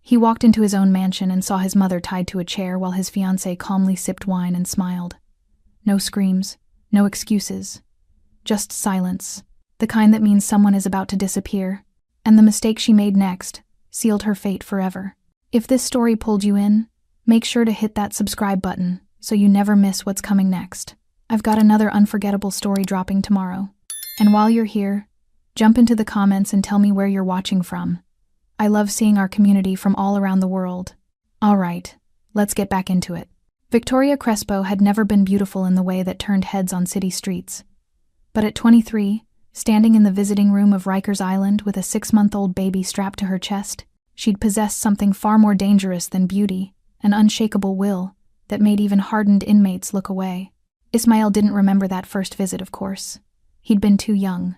He walked into his own mansion and saw his mother tied to a chair while his fiancée calmly sipped wine and smiled. No screams, no excuses. Just silence, the kind that means someone is about to disappear, and the mistake she made next sealed her fate forever. If this story pulled you in, make sure to hit that subscribe button so you never miss what's coming next. I've got another unforgettable story dropping tomorrow. And while you're here, jump into the comments and tell me where you're watching from. I love seeing our community from all around the world. Alright, let's get back into it. Victoria Crespo had never been beautiful in the way that turned heads on city streets. But at 23, standing in the visiting room of Rikers Island with a 6-month-old baby strapped to her chest, she'd possessed something far more dangerous than beauty, an unshakable will that made even hardened inmates look away. Ismail didn't remember that first visit, of course. He'd been too young.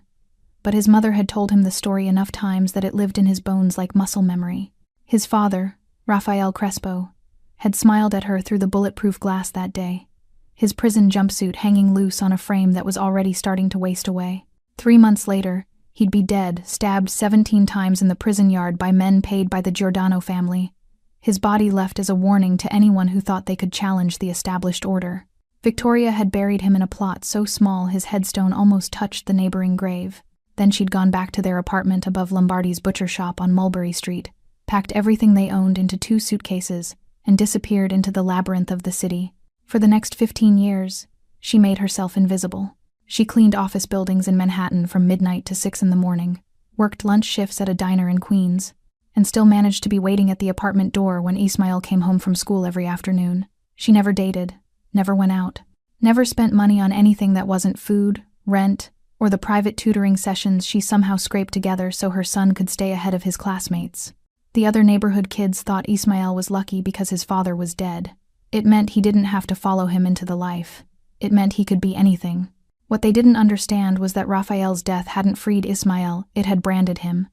But his mother had told him the story enough times that it lived in his bones like muscle memory. His father, Rafael Crespo, had smiled at her through the bulletproof glass that day, his prison jumpsuit hanging loose on a frame that was already starting to waste away. 3 months later, he'd be dead, stabbed 17 times in the prison yard by men paid by the Giordano family, his body left as a warning to anyone who thought they could challenge the established order. Victoria had buried him in a plot so small his headstone almost touched the neighboring grave. Then she'd gone back to their apartment above Lombardi's butcher shop on Mulberry Street, packed everything they owned into 2 suitcases, and disappeared into the labyrinth of the city. For the next 15 years, she made herself invisible. She cleaned office buildings in Manhattan from midnight to 6 in the morning, worked lunch shifts at a diner in Queens, and still managed to be waiting at the apartment door when Ismail came home from school every afternoon. She never dated, never went out, never spent money on anything that wasn't food, rent, or the private tutoring sessions she somehow scraped together so her son could stay ahead of his classmates. The other neighborhood kids thought Ismail was lucky because his father was dead. It meant he didn't have to follow him into the life. It meant he could be anything. What they didn't understand was that Rafael's death hadn't freed Ismail, it had branded him.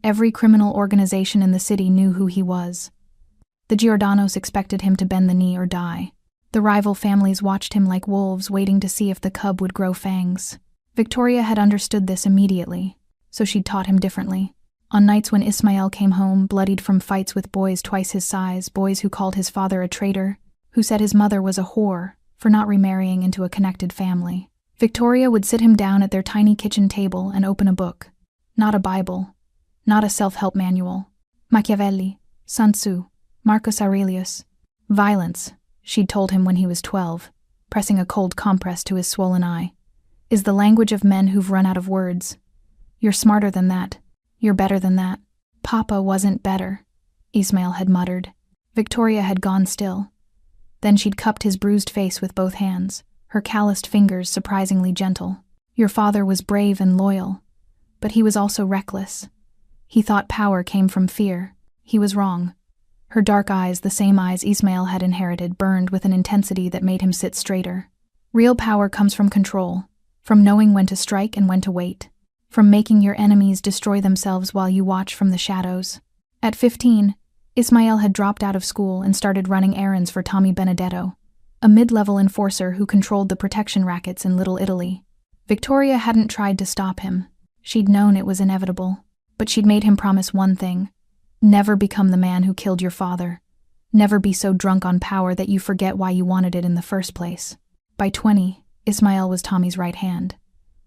Every criminal organization in the city knew who he was. The Giordanos expected him to bend the knee or die. The rival families watched him like wolves, waiting to see if the cub would grow fangs. Victoria had understood this immediately, so she'd taught him differently. On nights when Ismail came home, bloodied from fights with boys twice his size, boys who called his father a traitor, who said his mother was a whore for not remarrying into a connected family, Victoria would sit him down at their tiny kitchen table and open a book. Not a Bible, not a self-help manual. Machiavelli, Sun Tzu, Marcus Aurelius. Violence, she'd told him when he was 12, pressing a cold compress to his swollen eye, is the language of men who've run out of words. You're smarter than that. You're better than that. Papa wasn't better, Ismail had muttered. Victoria had gone still. Then she'd cupped his bruised face with both hands, her calloused fingers surprisingly gentle. Your father was brave and loyal, but he was also reckless. He thought power came from fear. He was wrong. Her dark eyes, the same eyes Ismail had inherited, burned with an intensity that made him sit straighter. Real power comes from control, from knowing when to strike and when to wait, from making your enemies destroy themselves while you watch from the shadows. At 15, Ismail had dropped out of school and started running errands for Tommy Benedetto, a mid-level enforcer who controlled the protection rackets in Little Italy. Victoria hadn't tried to stop him. She'd known it was inevitable, but she'd made him promise one thing: never become the man who killed your father. Never be so drunk on power that you forget why you wanted it in the first place. By 20, Ismail was Tommy's right hand.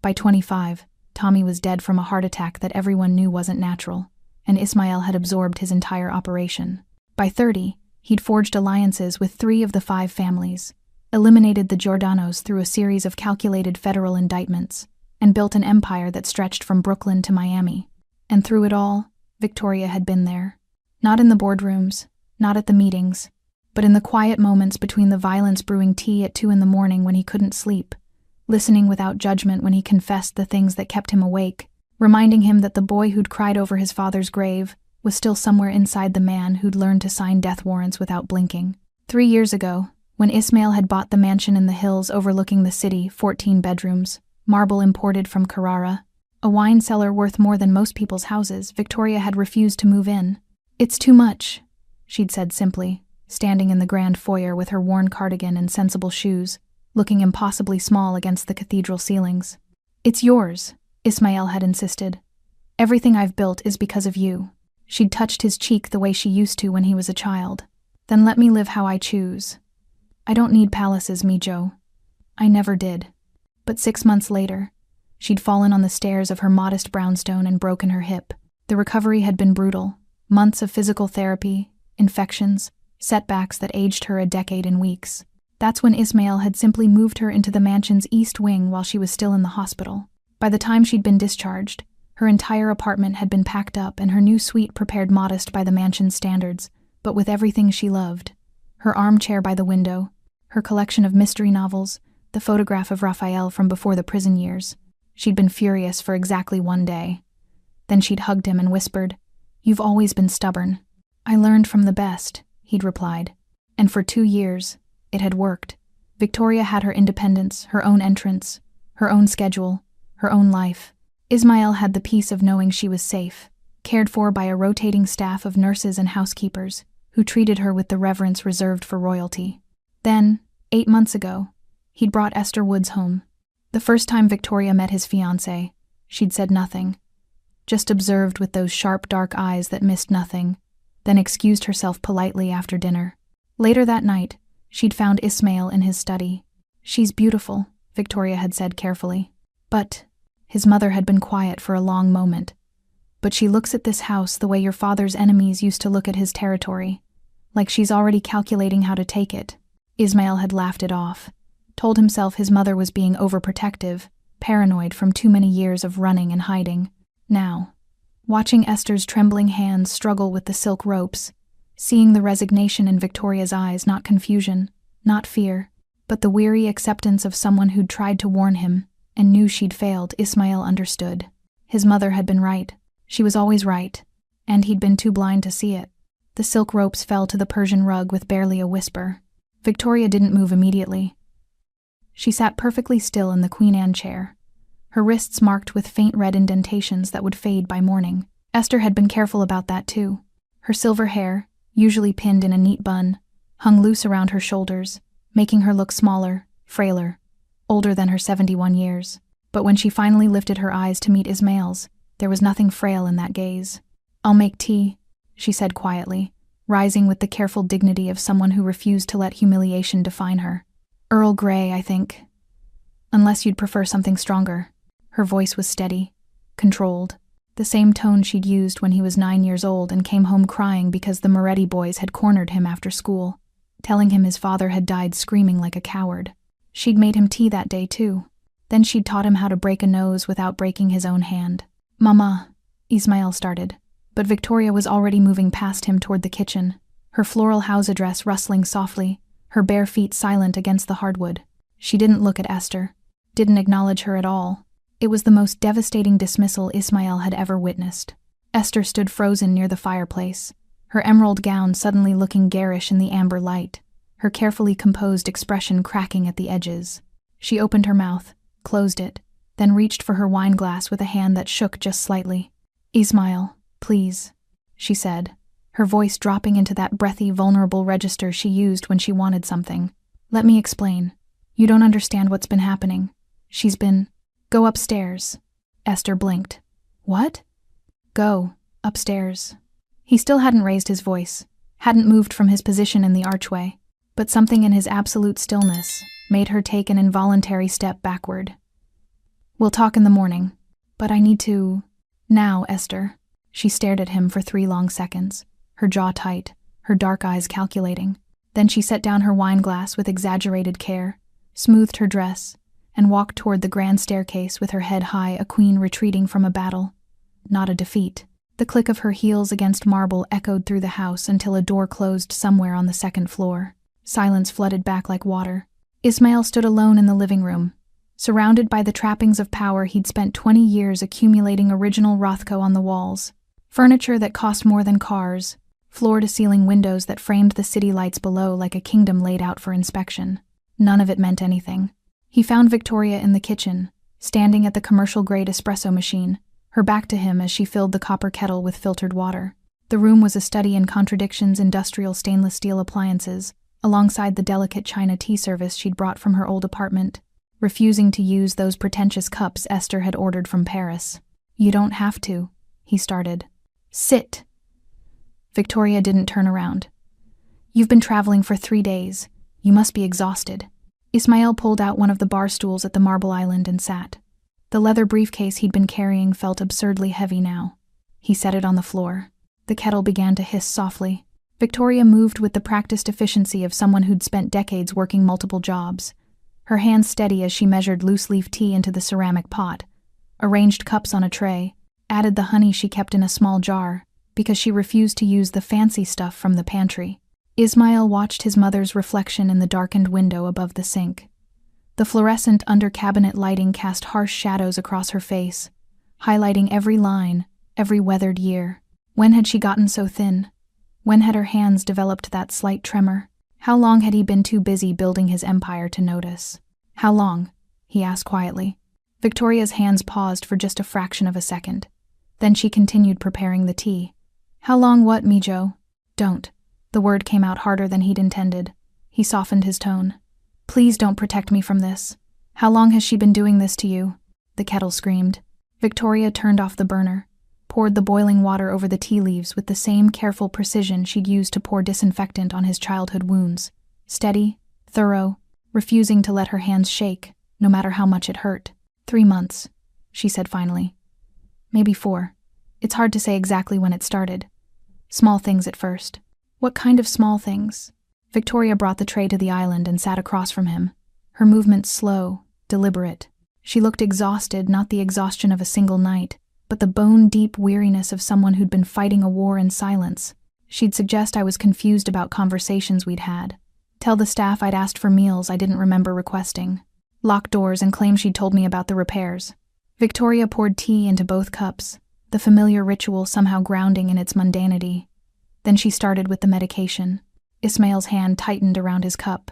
By 25, Tommy was dead from a heart attack that everyone knew wasn't natural, and Ismail had absorbed his entire operation. By 30, he'd forged alliances with 3 of the 5 families, eliminated the Giordanos through a series of calculated federal indictments, and built an empire that stretched from Brooklyn to Miami. And through it all, Victoria had been there. Not in the boardrooms, not at the meetings, but in the quiet moments between the violence, brewing tea at 2 in the morning when he couldn't sleep, listening without judgment when he confessed the things that kept him awake, reminding him that the boy who'd cried over his father's grave was still somewhere inside the man who'd learned to sign death warrants without blinking. 3 years ago, when Ismail had bought the mansion in the hills overlooking the city, 14 bedrooms, marble imported from Carrara, a wine cellar worth more than most people's houses, Victoria had refused to move in. "It's too much," she'd said simply, standing in the grand foyer with her worn cardigan and sensible shoes, looking impossibly small against the cathedral ceilings. "It's yours," Ismail had insisted. "Everything I've built is because of you. She'd touched his cheek the way she used to when he was a child. Then let me live how I choose. I don't need palaces, me Joe. I never did. But 6 months later, she'd fallen on the stairs of her modest brownstone and broken her hip. The recovery had been brutal. Months of physical therapy, infections, setbacks that aged her a decade in weeks. That's when Ismail had simply moved her into the mansion's east wing while she was still in the hospital. By the time she'd been discharged, her entire apartment had been packed up and her new suite prepared modest by the mansion's standards, but with everything she loved. Her armchair by the window, her collection of mystery novels, the photograph of Raphael from before the prison years. She'd been furious for exactly 1 day. Then she'd hugged him and whispered, "You've always been stubborn." "I learned from the best," he'd replied. And for 2 years, it had worked. Victoria had her independence, her own entrance, her own schedule, her own life. Ismail had the peace of knowing she was safe, cared for by a rotating staff of nurses and housekeepers who treated her with the reverence reserved for royalty. Then, 8 months ago, he'd brought Esther Woods home. The first time Victoria met his fiancé, she'd said nothing, just observed with those sharp dark eyes that missed nothing, then excused herself politely after dinner. Later that night, she'd found Ismail in his study. "She's beautiful," Victoria had said carefully. "But," his mother had been quiet for a long moment, "but she looks at this house the way your father's enemies used to look at his territory, like she's already calculating how to take it." Ismail had laughed it off, told himself his mother was being overprotective, paranoid from too many years of running and hiding. Now, watching Esther's trembling hands struggle with the silk ropes, seeing the resignation in Victoria's eyes, not confusion, not fear, but the weary acceptance of someone who'd tried to warn him and knew she'd failed, Ismail understood. His mother had been right. She was always right, and he'd been too blind to see it. The silk ropes fell to the Persian rug with barely a whisper. Victoria didn't move immediately. She sat perfectly still in the Queen Anne chair, her wrists marked with faint red indentations that would fade by morning. Esther had been careful about that too. Her silver hair, usually pinned in a neat bun, hung loose around her shoulders, making her look smaller, frailer, older than her 71 years. But when she finally lifted her eyes to meet Ismail's, there was nothing frail in that gaze. "I'll make tea," she said quietly, rising with the careful dignity of someone who refused to let humiliation define her. "Earl Grey, I think. Unless you'd prefer something stronger." Her voice was steady, controlled, the same tone she'd used when he was 9 years old and came home crying because the Moretti boys had cornered him after school, telling him his father had died screaming like a coward. She'd made him tea that day too. Then she'd taught him how to break a nose without breaking his own hand. "Mama," Ismail started, but Victoria was already moving past him toward the kitchen, her floral house dress rustling softly, her bare feet silent against the hardwood. She didn't look at Esther, didn't acknowledge her at all. It was the most devastating dismissal Ismail had ever witnessed. Esther stood frozen near the fireplace, her emerald gown suddenly looking garish in the amber light, her carefully composed expression cracking at the edges. She opened her mouth, closed it, then reached for her wineglass with a hand that shook just slightly. "Ismail, please," she said, her voice dropping into that breathy, vulnerable register she used when she wanted something. "Let me explain. You don't understand what's been happening. She's been—" "Go upstairs." Esther blinked. "What?" "Go, upstairs." He still hadn't raised his voice, hadn't moved from his position in the archway, but something in his absolute stillness made her take an involuntary step backward. "We'll talk in the morning, but I need to—" "Now, Esther." She stared at him for 3 long seconds, her jaw tight, her dark eyes calculating. Then she set down her wineglass with exaggerated care, smoothed her dress, and walked toward the grand staircase with her head high, a queen retreating from a battle, not a defeat. The click of her heels against marble echoed through the house until a door closed somewhere on the 2nd floor. Silence flooded back like water. Ismail stood alone in the living room, surrounded by the trappings of power he'd spent 20 years accumulating original Rothko on the walls, furniture that cost more than cars, floor-to-ceiling windows that framed the city lights below like a kingdom laid out for inspection. None of it meant anything. He found Victoria in the kitchen, standing at the commercial-grade espresso machine, her back to him as she filled the copper kettle with filtered water. The room was a study in Contradiction's industrial stainless steel appliances, alongside the delicate china tea service she'd brought from her old apartment, refusing to use those pretentious cups Esther had ordered from Paris. "You don't have to," he started. "Sit," Victoria didn't turn around. "You've been traveling for 3 days. You must be exhausted." Ismail pulled out one of the bar stools at the marble island and sat. The leather briefcase he'd been carrying felt absurdly heavy now. He set it on the floor. The kettle began to hiss softly. Victoria moved with the practiced efficiency of someone who'd spent decades working multiple jobs, her hands steady as she measured loose-leaf tea into the ceramic pot, arranged cups on a tray, added the honey she kept in a small jar, because she refused to use the fancy stuff from the pantry. Ismail watched his mother's reflection in the darkened window above the sink. The fluorescent under-cabinet lighting cast harsh shadows across her face, highlighting every line, every weathered year. When had she gotten so thin? When had her hands developed that slight tremor? How long had he been too busy building his empire to notice? "How long?" he asked quietly. Victoria's hands paused for just a fraction of a second. Then she continued preparing the tea. "How long what, Mijo?" "Don't." The word came out harder than he'd intended. He softened his tone. "Please don't protect me from this. How long has she been doing this to you?" The kettle screamed. Victoria turned off the burner, poured the boiling water over the tea leaves with the same careful precision she'd used to pour disinfectant on his childhood wounds. Steady, thorough, refusing to let her hands shake, no matter how much it hurt. 3 months, she said finally. Maybe 4. It's hard to say exactly when it started. Small things at first. What kind of small things? Victoria brought the tray to the island and sat across from him, her movements slow, deliberate. She looked exhausted, not the exhaustion of a single night, but the bone-deep weariness of someone who'd been fighting a war in silence. She'd suggest I was confused about conversations we'd had. Tell the staff I'd asked for meals I didn't remember requesting. Lock doors and claim she'd told me about the repairs. Victoria poured tea into both cups, the familiar ritual somehow grounding in its mundanity. Then she started with the medication. Ismail's hand tightened around his cup.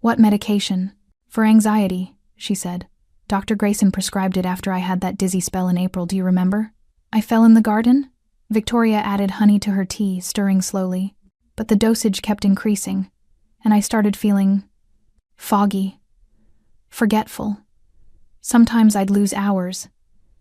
"What medication?" "For anxiety," she said. "Dr. Grayson prescribed it after I had that dizzy spell in April, do you remember?" "I fell in the garden?" Victoria added honey to her tea, stirring slowly. But the dosage kept increasing, and I started feeling foggy, forgetful. Sometimes I'd lose hours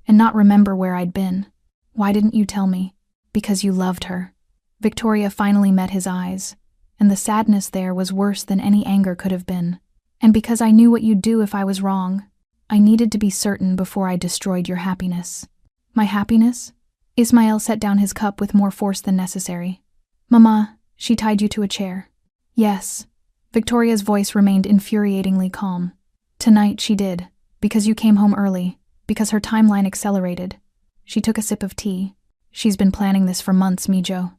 and not remember where I'd been. "Why didn't you tell me?" "Because you loved her." Victoria finally met his eyes, and the sadness there was worse than any anger could have been. "And because I knew what you'd do if I was wrong. I needed to be certain before I destroyed your happiness." "My happiness?" Ismail set down his cup with more force than necessary. "Mama, she tied you to a chair." "Yes." Victoria's voice remained infuriatingly calm. "Tonight she did, because you came home early, because her timeline accelerated." She took a sip of tea. "She's been planning this for months, Mijo.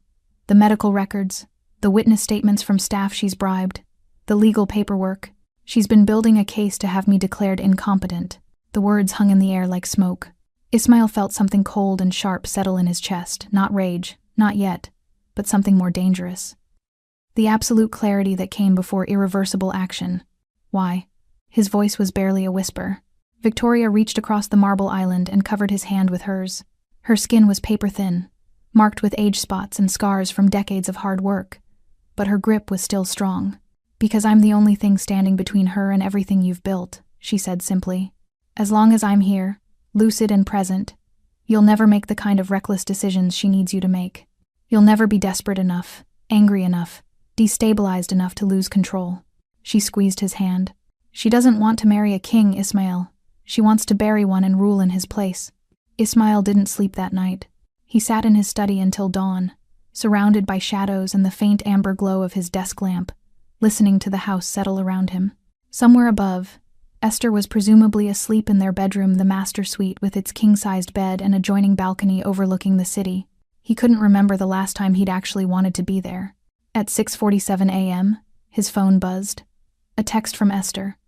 The medical records, the witness statements from staff she's bribed, the legal paperwork. She's been building a case to have me declared incompetent." The words hung in the air like smoke. Ismail felt something cold and sharp settle in his chest, not rage, not yet, but something more dangerous. The absolute clarity that came before irreversible action. "Why?" His voice was barely a whisper. Victoria reached across the marble island and covered his hand with hers. Her skin was paper-thin, marked with age spots and scars from decades of hard work, but her grip was still strong. "Because I'm the only thing standing between her and everything you've built," she said simply. "As long as I'm here, lucid and present, you'll never make the kind of reckless decisions she needs you to make. You'll never be desperate enough, angry enough, destabilized enough to lose control." She squeezed his hand. "She doesn't want to marry a king, Ismail. She wants to bury one and rule in his place." Ismail didn't sleep that night. He sat in his study until dawn, surrounded by shadows and the faint amber glow of his desk lamp, listening to the house settle around him. Somewhere above, Esther was presumably asleep in their bedroom, the master suite with its king-sized bed and adjoining balcony overlooking the city. He couldn't remember the last time he'd actually wanted to be there. At 6:47 a.m., his phone buzzed. A text from Esther.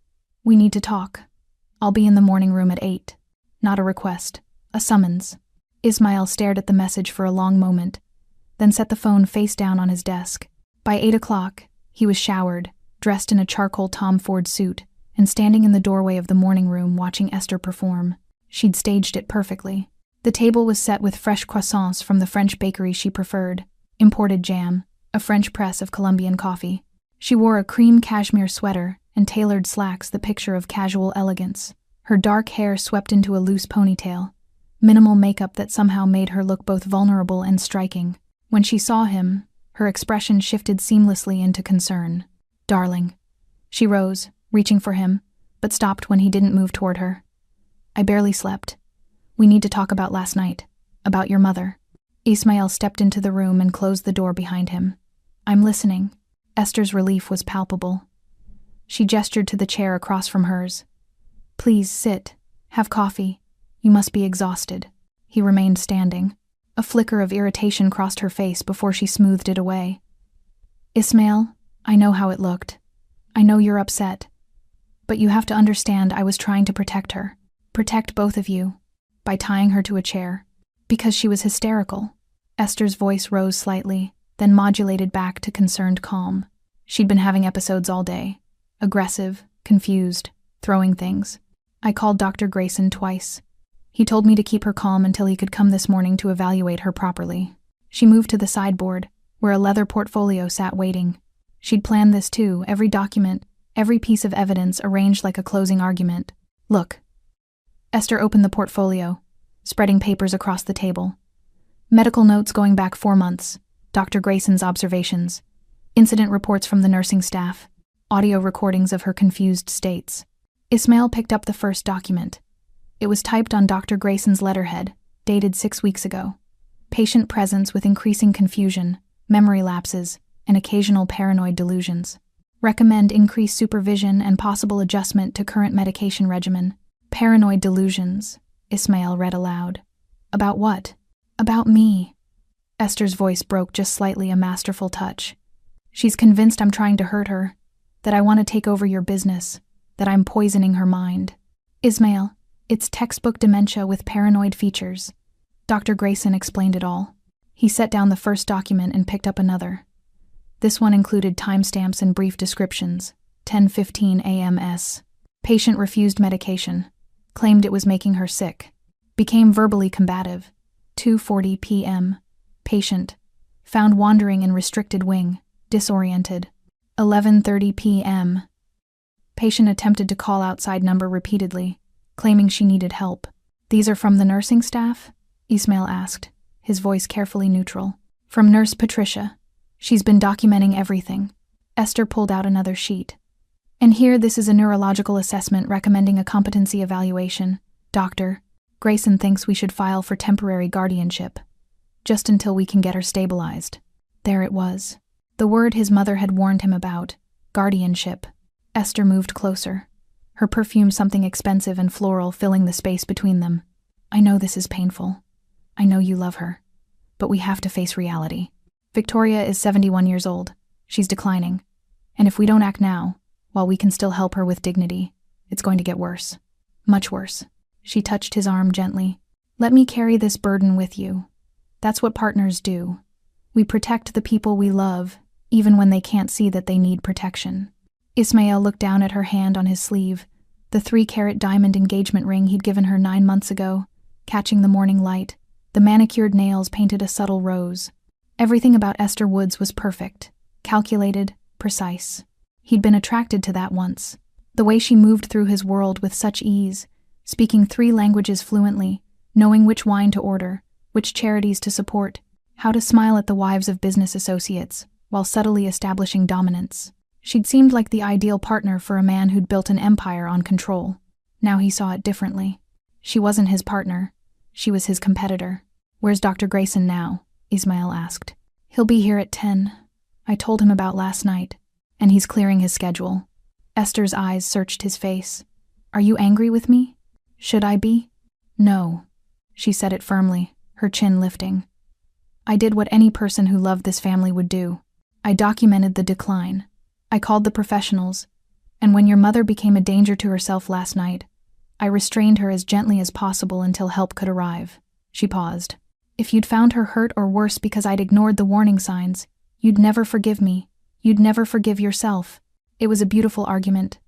"We need to talk. I'll be in the morning room at 8. Not a request, a summons. Ismail stared at the message for a long moment, then set the phone face down on his desk. By 8 o'clock, he was showered, dressed in a charcoal Tom Ford suit, and standing in the doorway of the morning room watching Esther perform. She'd staged it perfectly. The table was set with fresh croissants from the French bakery she preferred, imported jam, a French press of Colombian coffee. She wore a cream cashmere sweater and tailored slacks, the picture of casual elegance. Her dark hair swept into a loose ponytail, minimal makeup that somehow made her look both vulnerable and striking. When she saw him, her expression shifted seamlessly into concern. "Darling." She rose, reaching for him, but stopped when he didn't move toward her. "I barely slept. We need to talk about last night. About your mother." Ismail stepped into the room and closed the door behind him. "I'm listening." Esther's relief was palpable. She gestured to the chair across from hers. "Please sit. Have coffee. You must be exhausted." He remained standing. A flicker of irritation crossed her face before she smoothed it away. "Ismail, I know how it looked. I know you're upset. But you have to understand I was trying to protect her. Protect both of you. By tying her to a chair. Because she was hysterical." Esther's voice rose slightly, then modulated back to concerned calm. She'd been having episodes all day. Aggressive, confused, throwing things. "I called Dr. Grayson twice. He told me to keep her calm until he could come this morning to evaluate her properly." She moved to the sideboard, where a leather portfolio sat waiting. She'd planned this too, every document, every piece of evidence arranged like a closing argument. "Look." Esther opened the portfolio, spreading papers across the table. Medical notes going back 4 months, Dr. Grayson's observations, incident reports from the nursing staff, audio recordings of her confused states. Ismail picked up the first document. It was typed on Dr. Grayson's letterhead, dated 6 weeks ago. Patient presence with increasing confusion, memory lapses, and occasional paranoid delusions. Recommend increased supervision and possible adjustment to current medication regimen. "Paranoid delusions," Ismail read aloud. "About what?" "About me." Esther's voice broke just slightly, a masterful touch. "She's convinced I'm trying to hurt her, that I want to take over your business, that I'm poisoning her mind." "Ismail, it's textbook dementia with paranoid features." Dr. Grayson explained it all. He set down the first document and picked up another. This one included timestamps and brief descriptions. 10:15 a.m.s. Patient refused medication. Claimed it was making her sick. Became verbally combative. 2:40 p.m. Patient. Found wandering in restricted wing. Disoriented. 11:30 p.m. Patient attempted to call outside number repeatedly, claiming she needed help. "These are from the nursing staff?" Ismail asked, his voice carefully neutral. "From Nurse Patricia. She's been documenting everything." Esther pulled out another sheet. "And here, this is a neurological assessment recommending a competency evaluation. Dr. Grayson thinks we should file for temporary guardianship, just until we can get her stabilized." There it was. The word his mother had warned him about. Guardianship. Esther moved closer. Her perfume something expensive and floral filling the space between them. "I know this is painful. I know you love her. But we have to face reality. Victoria is 71 years old. She's declining. And if we don't act now, while we can still help her with dignity, it's going to get worse. Much worse." She touched his arm gently. "Let me carry this burden with you. That's what partners do. We protect the people we love, even when they can't see that they need protection." Ismail looked down at her hand on his sleeve, the 3-carat diamond engagement ring he'd given her 9 months ago, catching the morning light. The manicured nails painted a subtle rose. Everything about Esther Woods was perfect, calculated, precise. He'd been attracted to that once. The way she moved through his world with such ease, speaking 3 languages fluently, knowing which wine to order, which charities to support, how to smile at the wives of business associates, while subtly establishing dominance. She'd seemed like the ideal partner for a man who'd built an empire on control. Now he saw it differently. She wasn't his partner. She was his competitor. "Where's Dr. Grayson now?" Ismail asked. "He'll be here at 10. I told him about last night. And he's clearing his schedule." Esther's eyes searched his face. "Are you angry with me? Should I be?" "No." She said it firmly, her chin lifting. "I did what any person who loved this family would do. I documented the decline. I called the professionals. And when your mother became a danger to herself last night, I restrained her as gently as possible until help could arrive." She paused. "If you'd found her hurt or worse because I'd ignored the warning signs, you'd never forgive me. You'd never forgive yourself." It was a beautiful argument.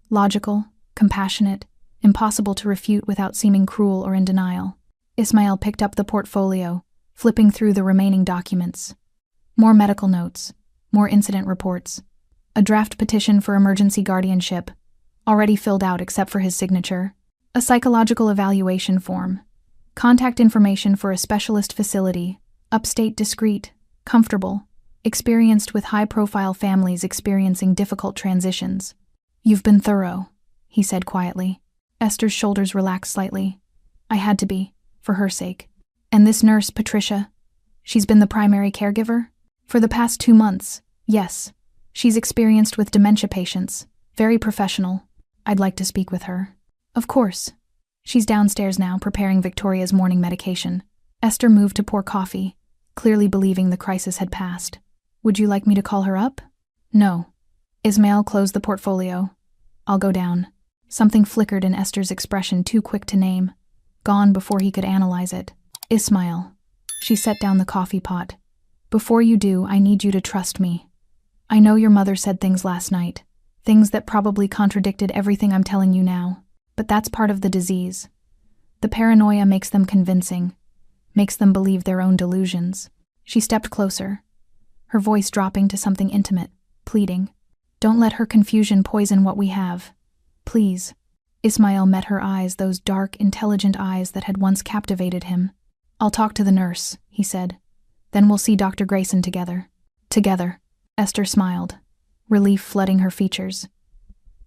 Logical, compassionate, impossible to refute without seeming cruel or in denial. Ismail picked up the portfolio, flipping through the remaining documents. More medical notes, more incident reports. A draft petition for emergency guardianship, already filled out except for his signature. A psychological evaluation form. Contact information for a specialist facility, upstate discreet, comfortable, experienced with high-profile families experiencing difficult transitions. "You've been thorough," he said quietly. Esther's shoulders relaxed slightly. "I had to be, for her sake. And this nurse, Patricia, she's been the primary caregiver? For the past 2 months, yes. She's experienced with dementia patients, very professional. I'd like to speak with her." "Of course." She's downstairs now, preparing Victoria's morning medication. Esther moved to pour coffee, clearly believing the crisis had passed. "Would you like me to call her up?" "No." Ismail closed the portfolio. "I'll go down." Something flickered in Esther's expression, too quick to name, gone before he could analyze it. "Ismail." She set down the coffee pot. "Before you do, I need you to trust me. I know your mother said things last night, things that probably contradicted everything I'm telling you now, but that's part of the disease. The paranoia makes them convincing, makes them believe their own delusions." She stepped closer, her voice dropping to something intimate, pleading. "Don't let her confusion poison what we have. Please." Ismail met her eyes, those dark, intelligent eyes that had once captivated him. "I'll talk to the nurse," he said. "Then we'll see Dr. Grayson together." "Together." Esther smiled, relief flooding her features.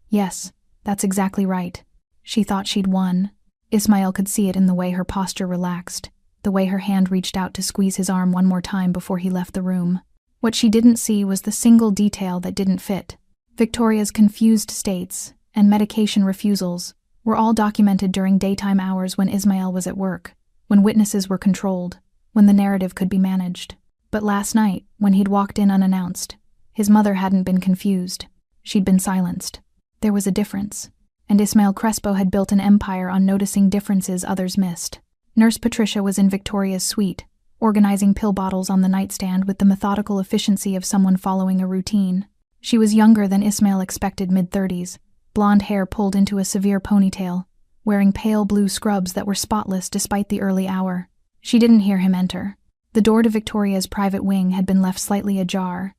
"Yes, that's exactly right." She thought she'd won. Ismail could see it in the way her posture relaxed, the way her hand reached out to squeeze his arm one more time before he left the room. What she didn't see was the single detail that didn't fit. Victoria's confused states and medication refusals were all documented during daytime hours when Ismail was at work, when witnesses were controlled, when the narrative could be managed. But last night, when he'd walked in unannounced, his mother hadn't been confused. She'd been silenced. There was a difference, and Ismail Crespo had built an empire on noticing differences others missed. Nurse Patricia was in Victoria's suite, organizing pill bottles on the nightstand with the methodical efficiency of someone following a routine. She was younger than Ismail expected, mid-30s, blonde hair pulled into a severe ponytail, wearing pale blue scrubs that were spotless despite the early hour. She didn't hear him enter. The door to Victoria's private wing had been left slightly ajar,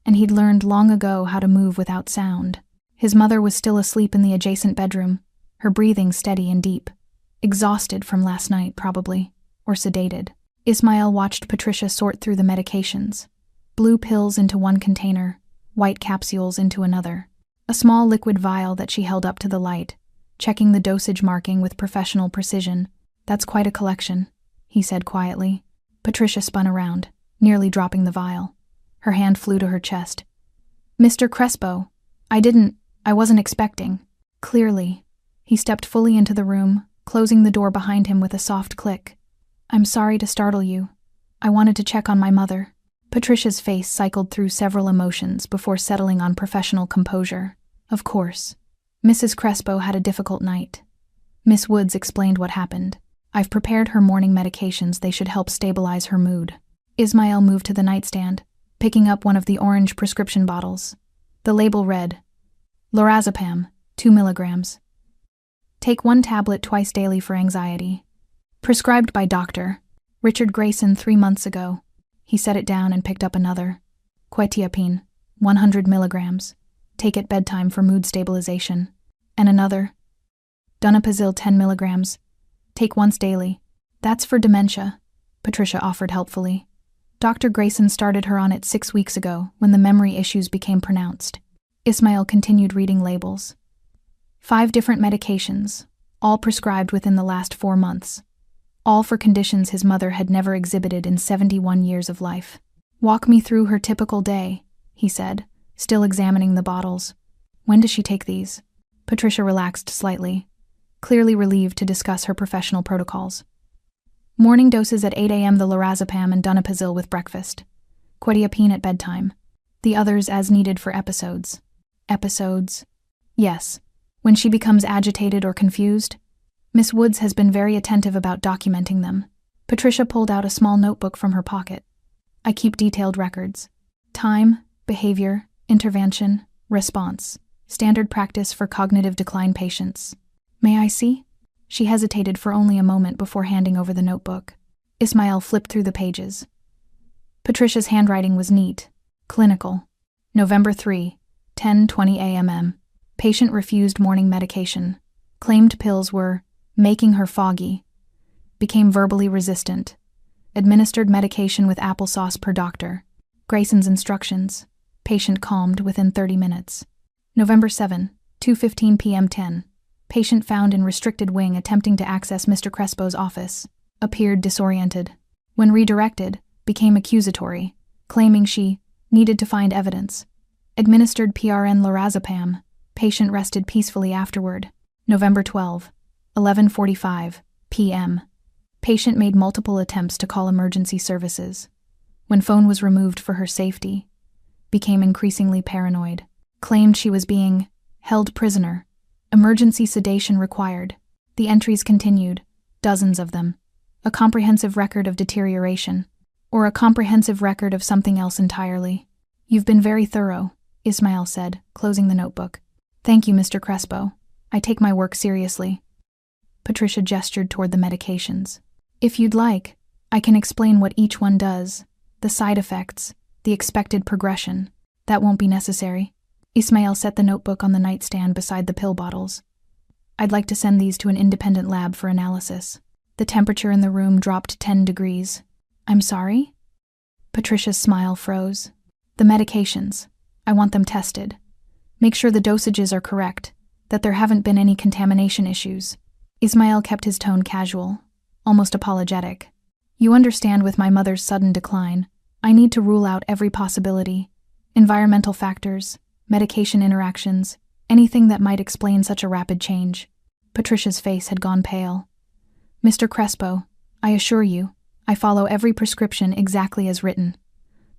and he'd learned long ago how to move without sound. His mother was still asleep in the adjacent bedroom, her breathing steady and deep. Exhausted from last night, probably, or sedated. Ismail watched Patricia sort through the medications. Blue pills into one container, white capsules into another. A small liquid vial that she held up to the light, checking the dosage marking with professional precision. "That's quite a collection," he said quietly. Patricia spun around, nearly dropping the vial. Her hand flew to her chest. "Mr. Crespo, I wasn't expecting." Clearly. He stepped fully into the room, closing the door behind him with a soft click. "I'm sorry to startle you. I wanted to check on my mother." Patricia's face cycled through several emotions before settling on professional composure. "Of course. Mrs. Crespo had a difficult night." Miss Woods explained what happened. "I've prepared her morning medications. They should help stabilize her mood." Ismail moved to the nightstand, picking up one of the orange prescription bottles. The label read, "Lorazepam, 2 milligrams. Take 1 tablet twice daily for anxiety. Prescribed by Dr. Richard Grayson 3 months ago." He set it down and picked up another. "Quetiapine, 100 milligrams. Take at bedtime for mood stabilization." And another. "Donepezil 10 milligrams. Take once daily." "That's for dementia," Patricia offered helpfully. "Dr. Grayson started her on it 6 weeks ago when the memory issues became pronounced." Ismail continued reading labels. 5 different medications, all prescribed within the last 4 months. All for conditions his mother had never exhibited in 71 years of life. "Walk me through her typical day," he said, still examining the bottles. "When does she take these?" Patricia relaxed slightly, clearly relieved to discuss her professional protocols. "Morning doses at 8 a.m. the lorazepam and donepezil with breakfast. Quetiapine at bedtime. The others as needed for episodes." "Episodes?" "Yes. When she becomes agitated or confused. Miss Woods has been very attentive about documenting them." Patricia pulled out a small notebook from her pocket. "I keep detailed records. Time, behavior, intervention, response. Standard practice for cognitive decline patients." "May I see?" She hesitated for only a moment before handing over the notebook. Ismail flipped through the pages. Patricia's handwriting was neat, clinical. November 3, 10:20 a.m. Patient refused morning medication. Claimed pills were making her foggy. Became verbally resistant. Administered medication with applesauce per doctor. Grayson's instructions. Patient calmed within 30 minutes. November 7, 2:15 p.m. 10. Patient found in restricted wing attempting to access Mr. Crespo's office. Appeared disoriented. When redirected, became accusatory, claiming she needed to find evidence. Administered PRN lorazepam. Patient rested peacefully afterward. November 12, 11:45 p.m. Patient made multiple attempts to call emergency services. When phone was removed for her safety, became increasingly paranoid. Claimed she was being held prisoner. Emergency sedation required. The entries continued, dozens of them. A comprehensive record of deterioration, or a comprehensive record of something else entirely. You've been very thorough, Ismail said, closing the notebook. Thank you, Mr. Crespo. I take my work seriously. Patricia gestured toward the medications. If you'd like, I can explain what each one does, the side effects, the expected progression. That won't be necessary. Ismail set the notebook on the nightstand beside the pill bottles. I'd like to send these to an independent lab for analysis. The temperature in the room dropped 10 degrees. I'm sorry? Patricia's smile froze. The medications. I want them tested. Make sure the dosages are correct, that there haven't been any contamination issues. Ismail kept his tone casual, almost apologetic. You understand, with my mother's sudden decline, I need to rule out every possibility. Environmental factors, medication interactions, anything that might explain such a rapid change. Patricia's face had gone pale. Mr. Crespo, I assure you, I follow every prescription exactly as written.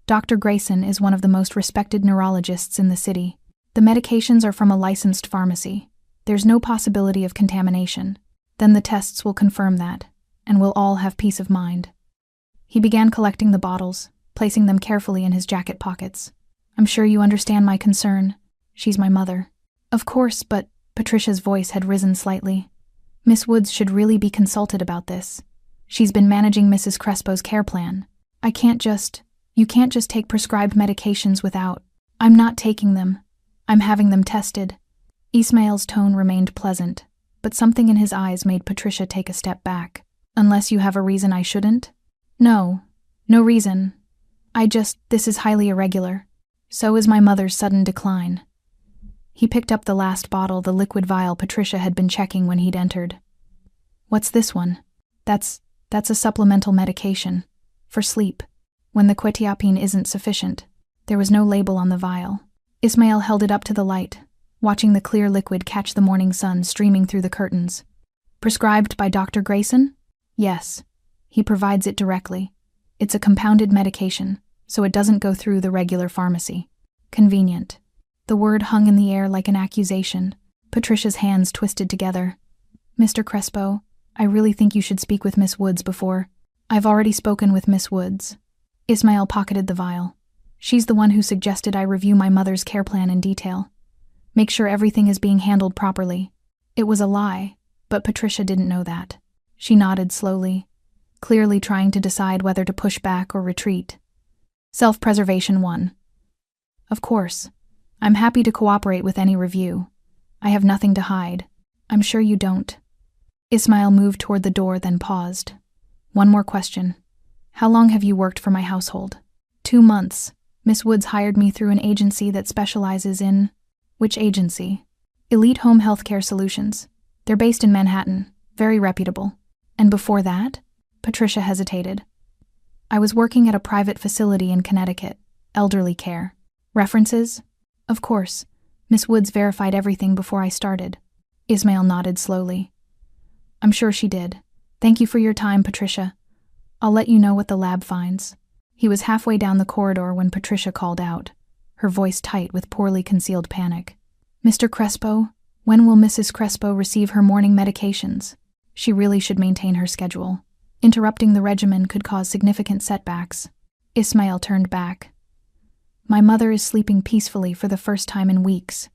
Dr. Grayson is one of the most respected neurologists in the city. The medications are from a licensed pharmacy. There's no possibility of contamination. Then the tests will confirm that, and we'll all have peace of mind. He began collecting the bottles, placing them carefully in his jacket pockets. I'm sure you understand my concern. She's my mother. Of course, but Patricia's voice had risen slightly. Miss Woods should really be consulted about this. She's been managing Mrs. Crespo's care plan. You can't just take prescribed medications without. I'm not taking them. I'm having them tested. Ismail's tone remained pleasant, but something in his eyes made Patricia take a step back. Unless you have a reason I shouldn't? No reason. This is highly irregular. So is my mother's sudden decline. He picked up the last bottle, the liquid vial Patricia had been checking when he'd entered. What's this one? That's a supplemental medication. For sleep. When the quetiapine isn't sufficient. There was no label on the vial. Ismail held it up to the light, watching the clear liquid catch the morning sun streaming through the curtains. Prescribed by Dr. Grayson? Yes. He provides it directly. It's a compounded medication, so it doesn't go through the regular pharmacy. Convenient. The word hung in the air like an accusation. Patricia's hands twisted together. Mr. Crespo, I really think you should speak with Miss Woods before. I've already spoken with Miss Woods. Ismail pocketed the vial. She's the one who suggested I review my mother's care plan in detail. Make sure everything is being handled properly. It was a lie, but Patricia didn't know that. She nodded slowly, clearly trying to decide whether to push back or retreat. Self-preservation 1. Of course. I'm happy to cooperate with any review. I have nothing to hide. I'm sure you don't. Ismail moved toward the door, then paused. One more question. How long have you worked for my household? 2 months. Miss Woods hired me through an agency that specializes in... Which agency? Elite Home Healthcare Solutions. They're based in Manhattan. Very reputable. And before that? Patricia hesitated. I was working at a private facility in Connecticut. Elderly care. References? Of course. Miss Woods verified everything before I started. Ismail nodded slowly. I'm sure she did. Thank you for your time, Patricia. I'll let you know what the lab finds. He was halfway down the corridor when Patricia called out, her voice tight with poorly concealed panic. Mr. Crespo, when will Mrs. Crespo receive her morning medications? She really should maintain her schedule. Interrupting the regimen could cause significant setbacks. Ismail turned back. My mother is sleeping peacefully for the first time in weeks.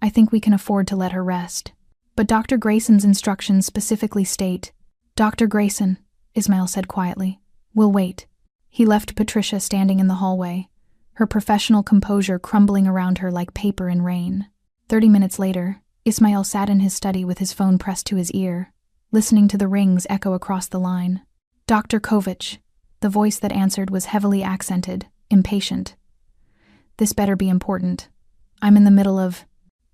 I think we can afford to let her rest. But Dr. Grayson's instructions specifically state, Dr. Grayson, Ismail said quietly, will wait. He left Patricia standing in the hallway, her professional composure crumbling around her like paper in rain. 30 minutes later, Ismail sat in his study with his phone pressed to his ear, listening to the rings echo across the line. Dr. Kovich. The voice that answered was heavily accented, impatient. This better be important. I'm in the middle of...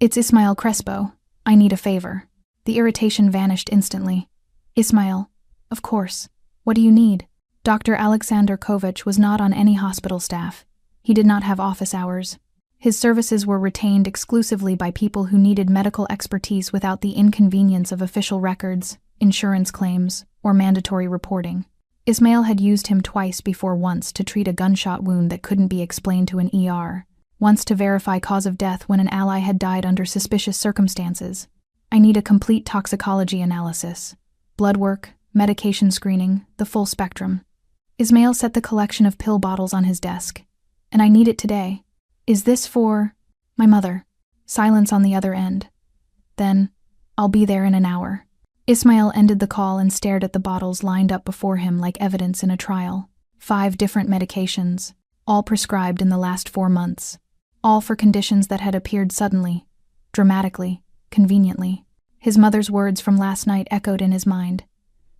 It's Ismael Crespo. I need a favor. The irritation vanished instantly. Ismael, of course. What do you need? Dr. Alexander Kovac was not on any hospital staff. He did not have office hours. His services were retained exclusively by people who needed medical expertise without the inconvenience of official records, insurance claims, or mandatory reporting. Ismael had used him twice before, once to treat a gunshot wound that couldn't be explained to an ER, once to verify cause of death when an ally had died under suspicious circumstances. I need a complete toxicology analysis. Blood work, medication screening, the full spectrum. Ismael set the collection of pill bottles on his desk. And I need it today. Is this for... My mother. Silence on the other end. Then, I'll be there in an hour. Ismael ended the call and stared at the bottles lined up before him like evidence in a trial. 5 different medications, all prescribed in the last 4 months. All for conditions that had appeared suddenly, dramatically, conveniently. His mother's words from last night echoed in his mind.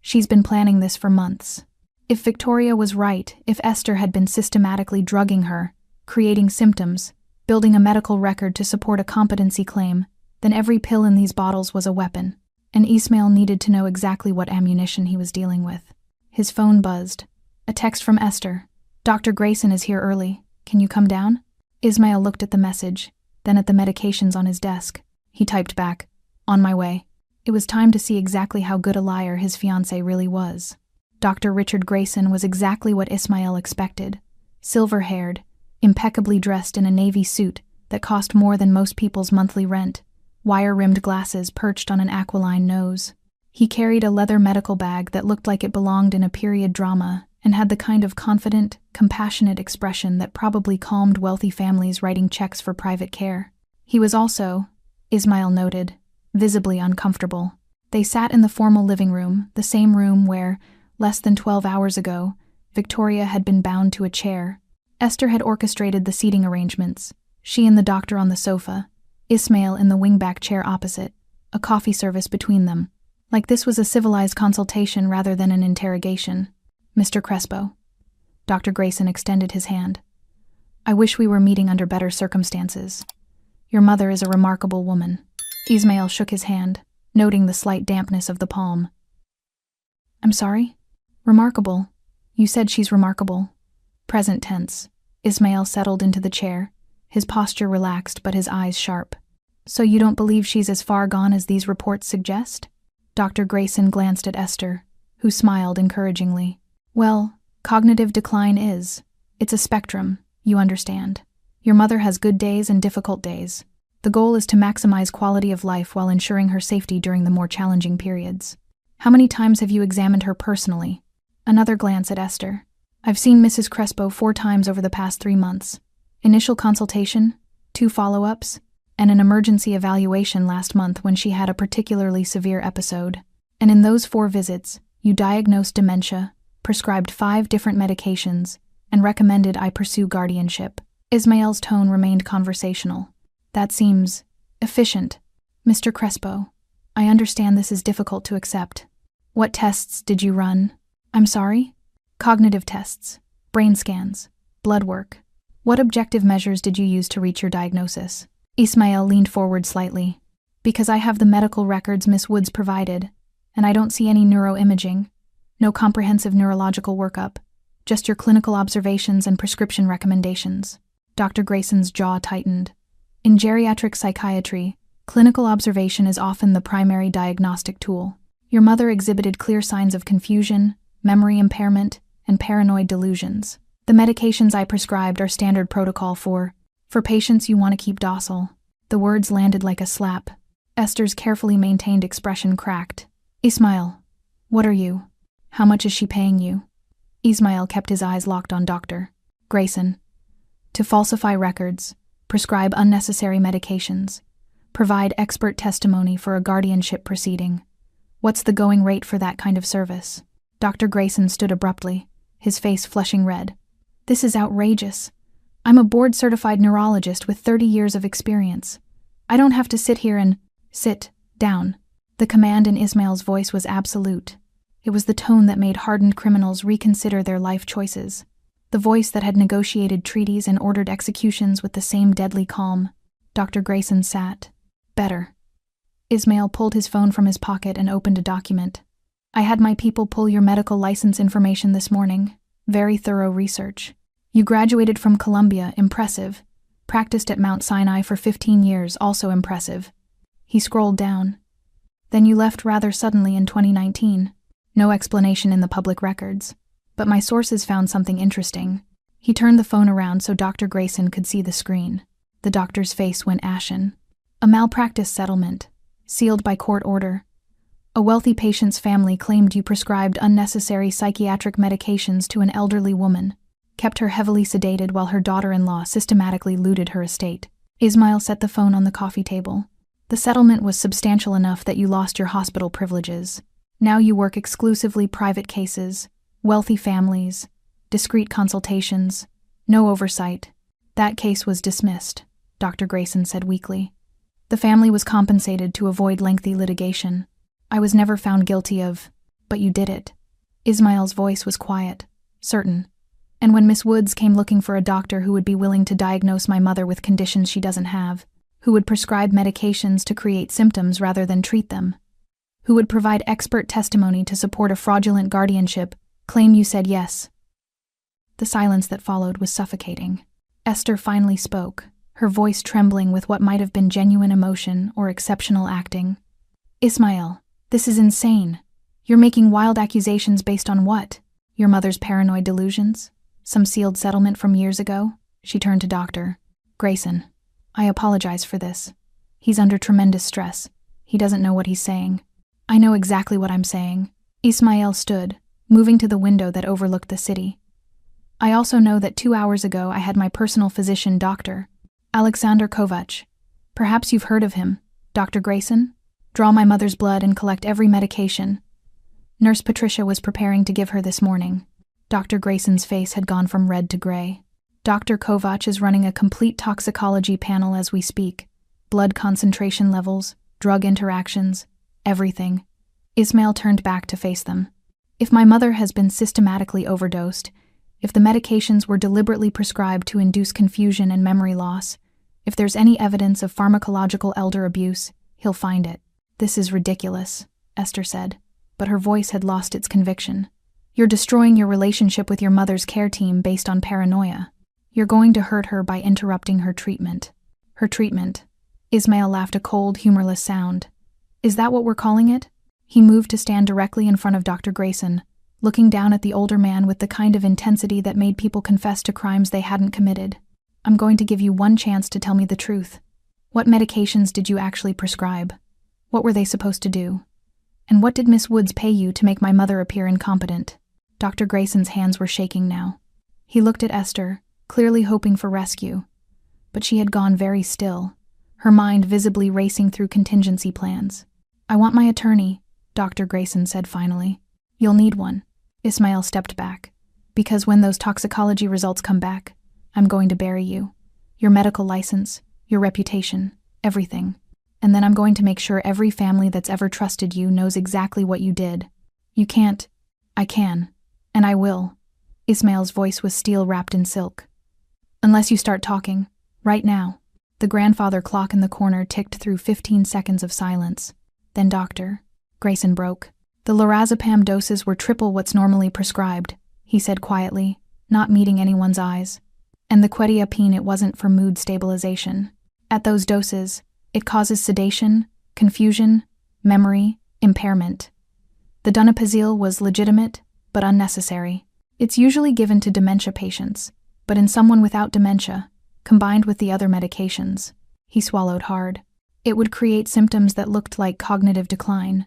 She's been planning this for months. If Victoria was right, if Esther had been systematically drugging her, creating symptoms, building a medical record to support a competency claim, then every pill in these bottles was a weapon. And Ismael needed to know exactly what ammunition he was dealing with. His phone buzzed. A text from Esther. Dr. Grayson is here early. Can you come down? Ismael looked at the message, then at the medications on his desk. He typed back, on my way. It was time to see exactly how good a liar his fiancée really was. Dr. Richard Grayson was exactly what Ismael expected. Silver-haired, impeccably dressed in a navy suit that cost more than most people's monthly rent. Wire-rimmed glasses perched on an aquiline nose. He carried a leather medical bag that looked like it belonged in a period drama and had the kind of confident, compassionate expression that probably calmed wealthy families writing checks for private care. He was also, Ismael noted, visibly uncomfortable. They sat in the formal living room, the same room where, less than 12 hours ago, Victoria had been bound to a chair. Esther had orchestrated the seating arrangements, she and the doctor on the sofa, Ismael in the wingback chair opposite, a coffee service between them. Like this was a civilized consultation rather than an interrogation. Mr. Crespo. Dr. Grayson extended his hand. I wish we were meeting under better circumstances. Your mother is a remarkable woman. Ismael shook his hand, noting the slight dampness of the palm. I'm sorry? Remarkable. You said she's remarkable. Present tense. Ismael settled into the chair, his posture relaxed but his eyes sharp. So you don't believe she's as far gone as these reports suggest? Dr. Grayson glanced at Esther, who smiled encouragingly. Well, cognitive decline is. It's a spectrum, you understand. Your mother has good days and difficult days. The goal is to maximize quality of life while ensuring her safety during the more challenging periods. How many times have you examined her personally? Another glance at Esther. I've seen Mrs. Crespo 4 times over the past 3 months. Initial consultation, 2 follow-ups, and an emergency evaluation last month when she had a particularly severe episode. And in those 4 visits, you diagnosed dementia, prescribed 5 different medications, and recommended I pursue guardianship. Ismael's tone remained conversational. That seems efficient. Mr. Crespo, I understand this is difficult to accept. What tests did you run? I'm sorry? Cognitive tests, brain scans, blood work. What objective measures did you use to reach your diagnosis? Ismael leaned forward slightly. Because I have the medical records Miss Woods provided, and I don't see any neuroimaging, no comprehensive neurological workup, just your clinical observations and prescription recommendations. Dr. Grayson's jaw tightened. In geriatric psychiatry, clinical observation is often the primary diagnostic tool. Your mother exhibited clear signs of confusion, memory impairment, and paranoid delusions. The medications I prescribed are standard protocol for patients you want to keep docile. The words landed like a slap. Esther's carefully maintained expression cracked. Ismael, what are you? How much is she paying you? Ismael kept his eyes locked on Dr. Grayson. To falsify records, prescribe unnecessary medications, provide expert testimony for a guardianship proceeding. What's the going rate for that kind of service? Dr. Grayson stood abruptly, his face flushing red. This is outrageous. I'm a board-certified neurologist with 30 years of experience. I don't have to sit here and sit down. The command in Ismael's voice was absolute. It was the tone that made hardened criminals reconsider their life choices. The voice that had negotiated treaties and ordered executions with the same deadly calm. Dr. Grayson sat. Better. Ismail pulled his phone from his pocket and opened a document. I had my people pull your medical license information this morning. Very thorough research. You graduated from Columbia, impressive. Practiced at Mount Sinai for 15 years, also impressive. He scrolled down. Then you left rather suddenly in 2019. No explanation in the public records. But my sources found something interesting. He turned the phone around so Dr. Grayson could see the screen. The doctor's face went ashen. A malpractice settlement. Sealed by court order. A wealthy patient's family claimed you prescribed unnecessary psychiatric medications to an elderly woman, kept her heavily sedated while her daughter-in-law systematically looted her estate. Ismail set the phone on the coffee table. The settlement was substantial enough that you lost your hospital privileges. Now you work exclusively private cases, wealthy families, discreet consultations, no oversight. That case was dismissed, Dr. Grayson said weakly. The family was compensated to avoid lengthy litigation. I was never found guilty of, but you did it. Ismail's voice was quiet, certain. And when Miss Woods came looking for a doctor who would be willing to diagnose my mother with conditions she doesn't have, who would prescribe medications to create symptoms rather than treat them, who would provide expert testimony to support a fraudulent guardianship, claim you said yes. The silence that followed was suffocating. Esther finally spoke, her voice trembling with what might have been genuine emotion or exceptional acting. Ismail, this is insane. You're making wild accusations based on what? Your mother's paranoid delusions? Some sealed settlement from years ago? She turned to Dr. Grayson. I apologize for this. He's under tremendous stress. He doesn't know what he's saying. I know exactly what I'm saying. Ismail stood, moving to the window that overlooked the city. I also know that 2 hours ago I had my personal physician, Dr. Alexander Kovac. Perhaps you've heard of him, Dr. Grayson? Draw my mother's blood and collect every medication. Nurse Patricia was preparing to give her this morning. Dr. Grayson's face had gone from red to gray. Dr. Kovac is running a complete toxicology panel as we speak. Blood concentration levels, drug interactions, everything. Ismail turned back to face them. If my mother has been systematically overdosed, if the medications were deliberately prescribed to induce confusion and memory loss, if there's any evidence of pharmacological elder abuse, he'll find it. This is ridiculous, Esther said, but her voice had lost its conviction. You're destroying your relationship with your mother's care team based on paranoia. You're going to hurt her by interrupting her treatment. Her treatment. Ismail laughed a cold, humorless sound. Is that what we're calling it? He moved to stand directly in front of Dr. Grayson, looking down at the older man with the kind of intensity that made people confess to crimes they hadn't committed. I'm going to give you one chance to tell me the truth. What medications did you actually prescribe? What were they supposed to do? And what did Miss Woods pay you to make my mother appear incompetent? Dr. Grayson's hands were shaking now. He looked at Esther, clearly hoping for rescue. But she had gone very still, her mind visibly racing through contingency plans. I want my attorney, Dr. Grayson said finally. You'll need one. Ismail stepped back. Because when those toxicology results come back, I'm going to bury you. Your medical license, your reputation, everything. And then I'm going to make sure every family that's ever trusted you knows exactly what you did. You can't. I can. And I will. Ismail's voice was steel wrapped in silk. Unless you start talking. Right now. The grandfather clock in the corner ticked through 15 seconds of silence. Then Dr. Grayson broke. The lorazepam doses were triple what's normally prescribed, he said quietly, not meeting anyone's eyes. And the quetiapine, it wasn't for mood stabilization. At those doses, it causes sedation, confusion, memory, impairment. The donepezil was legitimate, but unnecessary. It's usually given to dementia patients, but in someone without dementia, combined with the other medications, he swallowed hard. It would create symptoms that looked like cognitive decline.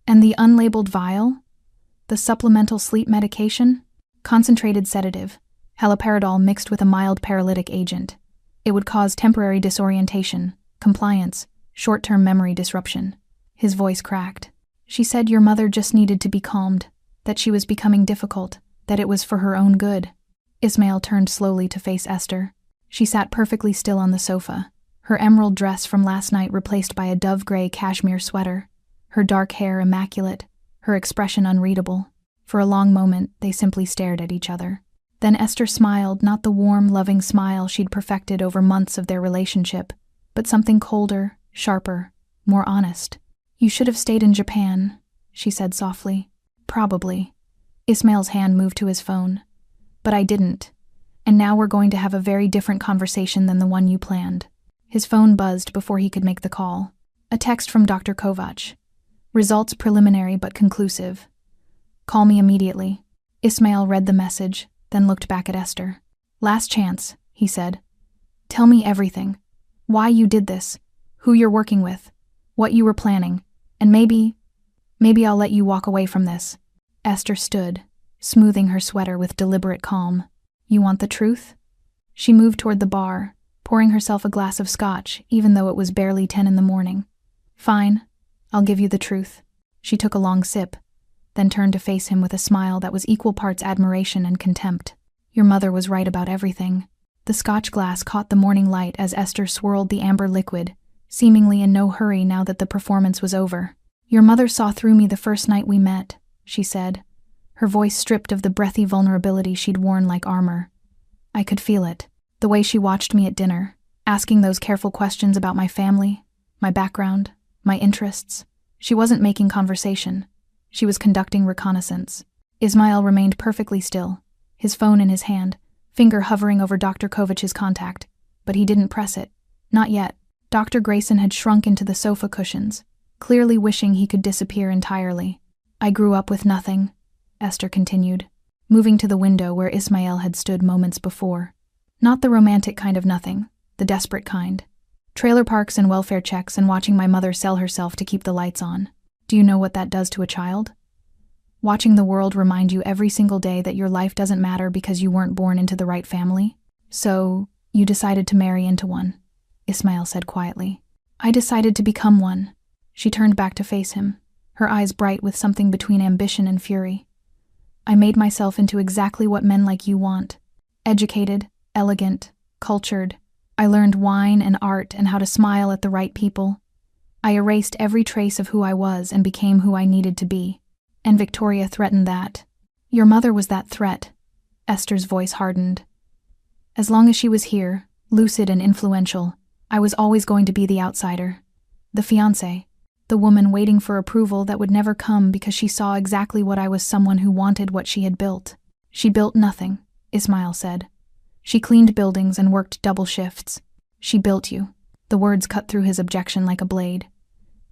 And the unlabeled vial? The supplemental sleep medication? Concentrated sedative, haloperidol mixed with a mild paralytic agent. It would cause temporary disorientation, compliance, short-term memory disruption. His voice cracked. She said your mother just needed to be calmed, that she was becoming difficult, that it was for her own good. Ismail turned slowly to face Esther. She sat perfectly still on the sofa, her emerald dress from last night replaced by a dove-gray cashmere sweater, her dark hair immaculate, her expression unreadable. For a long moment, they simply stared at each other. Then Esther smiled, not the warm, loving smile she'd perfected over months of their relationship, but something colder, sharper, more honest. "You should have stayed in Japan," she said softly. "Probably." Ismail's hand moved to his phone. "But I didn't. And now we're going to have a very different conversation than the one you planned." His phone buzzed before he could make the call. A text from Dr. Kovac. "Results preliminary but conclusive. Call me immediately." Ismail read the message, then looked back at Esther. "Last chance," he said. "Tell me everything. Why you did this, who you're working with, what you were planning, and maybe I'll let you walk away from this." Esther stood, smoothing her sweater with deliberate calm. "You want the truth?" She moved toward the bar, pouring herself a glass of scotch, even though it was barely 10 in the morning. "Fine, I'll give you the truth." She took a long sip, then turned to face him with a smile that was equal parts admiration and contempt. "Your mother was right about everything." The scotch glass caught the morning light as Esther swirled the amber liquid, seemingly in no hurry now that the performance was over. "Your mother saw through me the first night we met," she said, her voice stripped of the breathy vulnerability she'd worn like armor. "I could feel it. The way she watched me at dinner, asking those careful questions about my family, my background, my interests. She wasn't making conversation. She was conducting reconnaissance." Ismail remained perfectly still, his phone in his hand, finger hovering over Dr. Kovac's contact, but he didn't press it. Not yet. Dr. Grayson had shrunk into the sofa cushions, clearly wishing he could disappear entirely. "I grew up with nothing," Esther continued, moving to the window where Ismail had stood moments before. "Not the romantic kind of nothing, the desperate kind. Trailer parks and welfare checks and watching my mother sell herself to keep the lights on. Do you know what that does to a child? Watching the world remind you every single day that your life doesn't matter because you weren't born into the right family. So, you decided to marry into one," Ismail said quietly. "I decided to become one." She turned back to face him, her eyes bright with something between ambition and fury. "I made myself into exactly what men like you want. Educated, elegant, cultured. I learned wine and art and how to smile at the right people. I erased every trace of who I was and became who I needed to be. And Victoria threatened that. Your mother was that threat." Esther's voice hardened. "As long as she was here, lucid and influential, I was always going to be the outsider. The fiancée. The woman waiting for approval that would never come because she saw exactly what I was, someone who wanted what she had built." "She built nothing," Ismail said. "She cleaned buildings and worked double shifts. She built you." The words cut through his objection like a blade.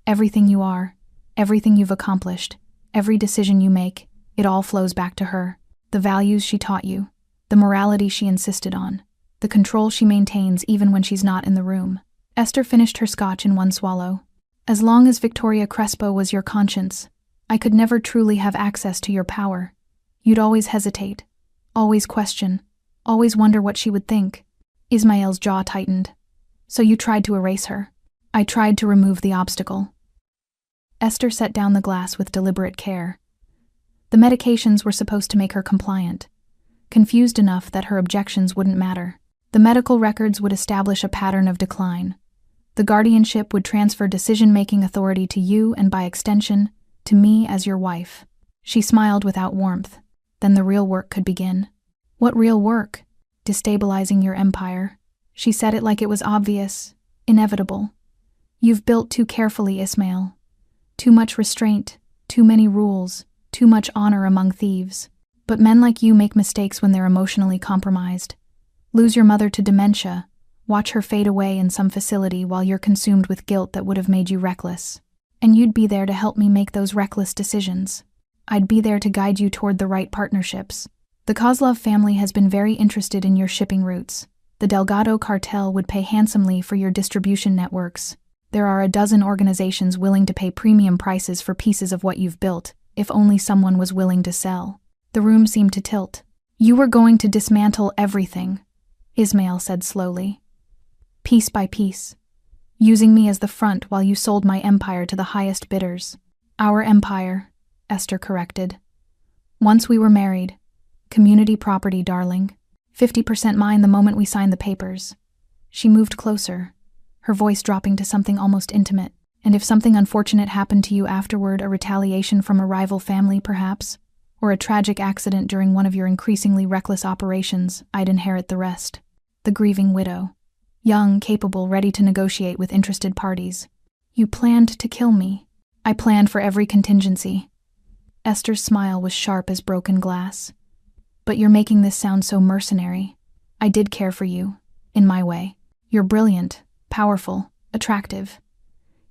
"Everything you are, everything you've accomplished, every decision you make, it all flows back to her. The values she taught you, the morality she insisted on, the control she maintains even when she's not in the room." Esther finished her scotch in one swallow. "As long as Victoria Crespo was your conscience, I could never truly have access to your power. You'd always hesitate, always question, always wonder what she would think." Ismail's jaw tightened. "So you tried to erase her." "I tried to remove the obstacle." Esther set down the glass with deliberate care. The medications were supposed to make her compliant, confused enough that her objections wouldn't matter. The medical records would establish a pattern of decline. The guardianship would transfer decision-making authority to you and, by extension, to me as your wife. She smiled without warmth. Then the real work could begin. "What real work?" "Destabilizing your empire." She said it like it was obvious, inevitable. "You've built too carefully, Ismail. Too much restraint, too many rules, too much honor among thieves. But men like you make mistakes when they're emotionally compromised. Lose your mother to dementia, watch her fade away in some facility while you're consumed with guilt that would have made you reckless. And you'd be there to help me make those reckless decisions. I'd be there to guide you toward the right partnerships. The Kozlov family has been very interested in your shipping routes. The Delgado cartel would pay handsomely for your distribution networks. There are a dozen organizations willing to pay premium prices for pieces of what you've built, if only someone was willing to sell." The room seemed to tilt. "You were going to dismantle everything," Ismail said slowly. "Piece by piece, using me as the front while you sold my empire to the highest bidders." "Our empire," Esther corrected. "Once we were married. Community property, darling. 50% mine the moment we signed the papers." She moved closer, her voice dropping to something almost intimate. "And if something unfortunate happened to you afterward, a retaliation from a rival family, perhaps, or a tragic accident during one of your increasingly reckless operations, I'd inherit the rest. The grieving widow. Young, capable, ready to negotiate with interested parties. You planned to kill me. I planned for every contingency. Esther's smile was sharp as broken glass. But you're making this sound so mercenary. I did care for you, in my way. You're brilliant, powerful, attractive.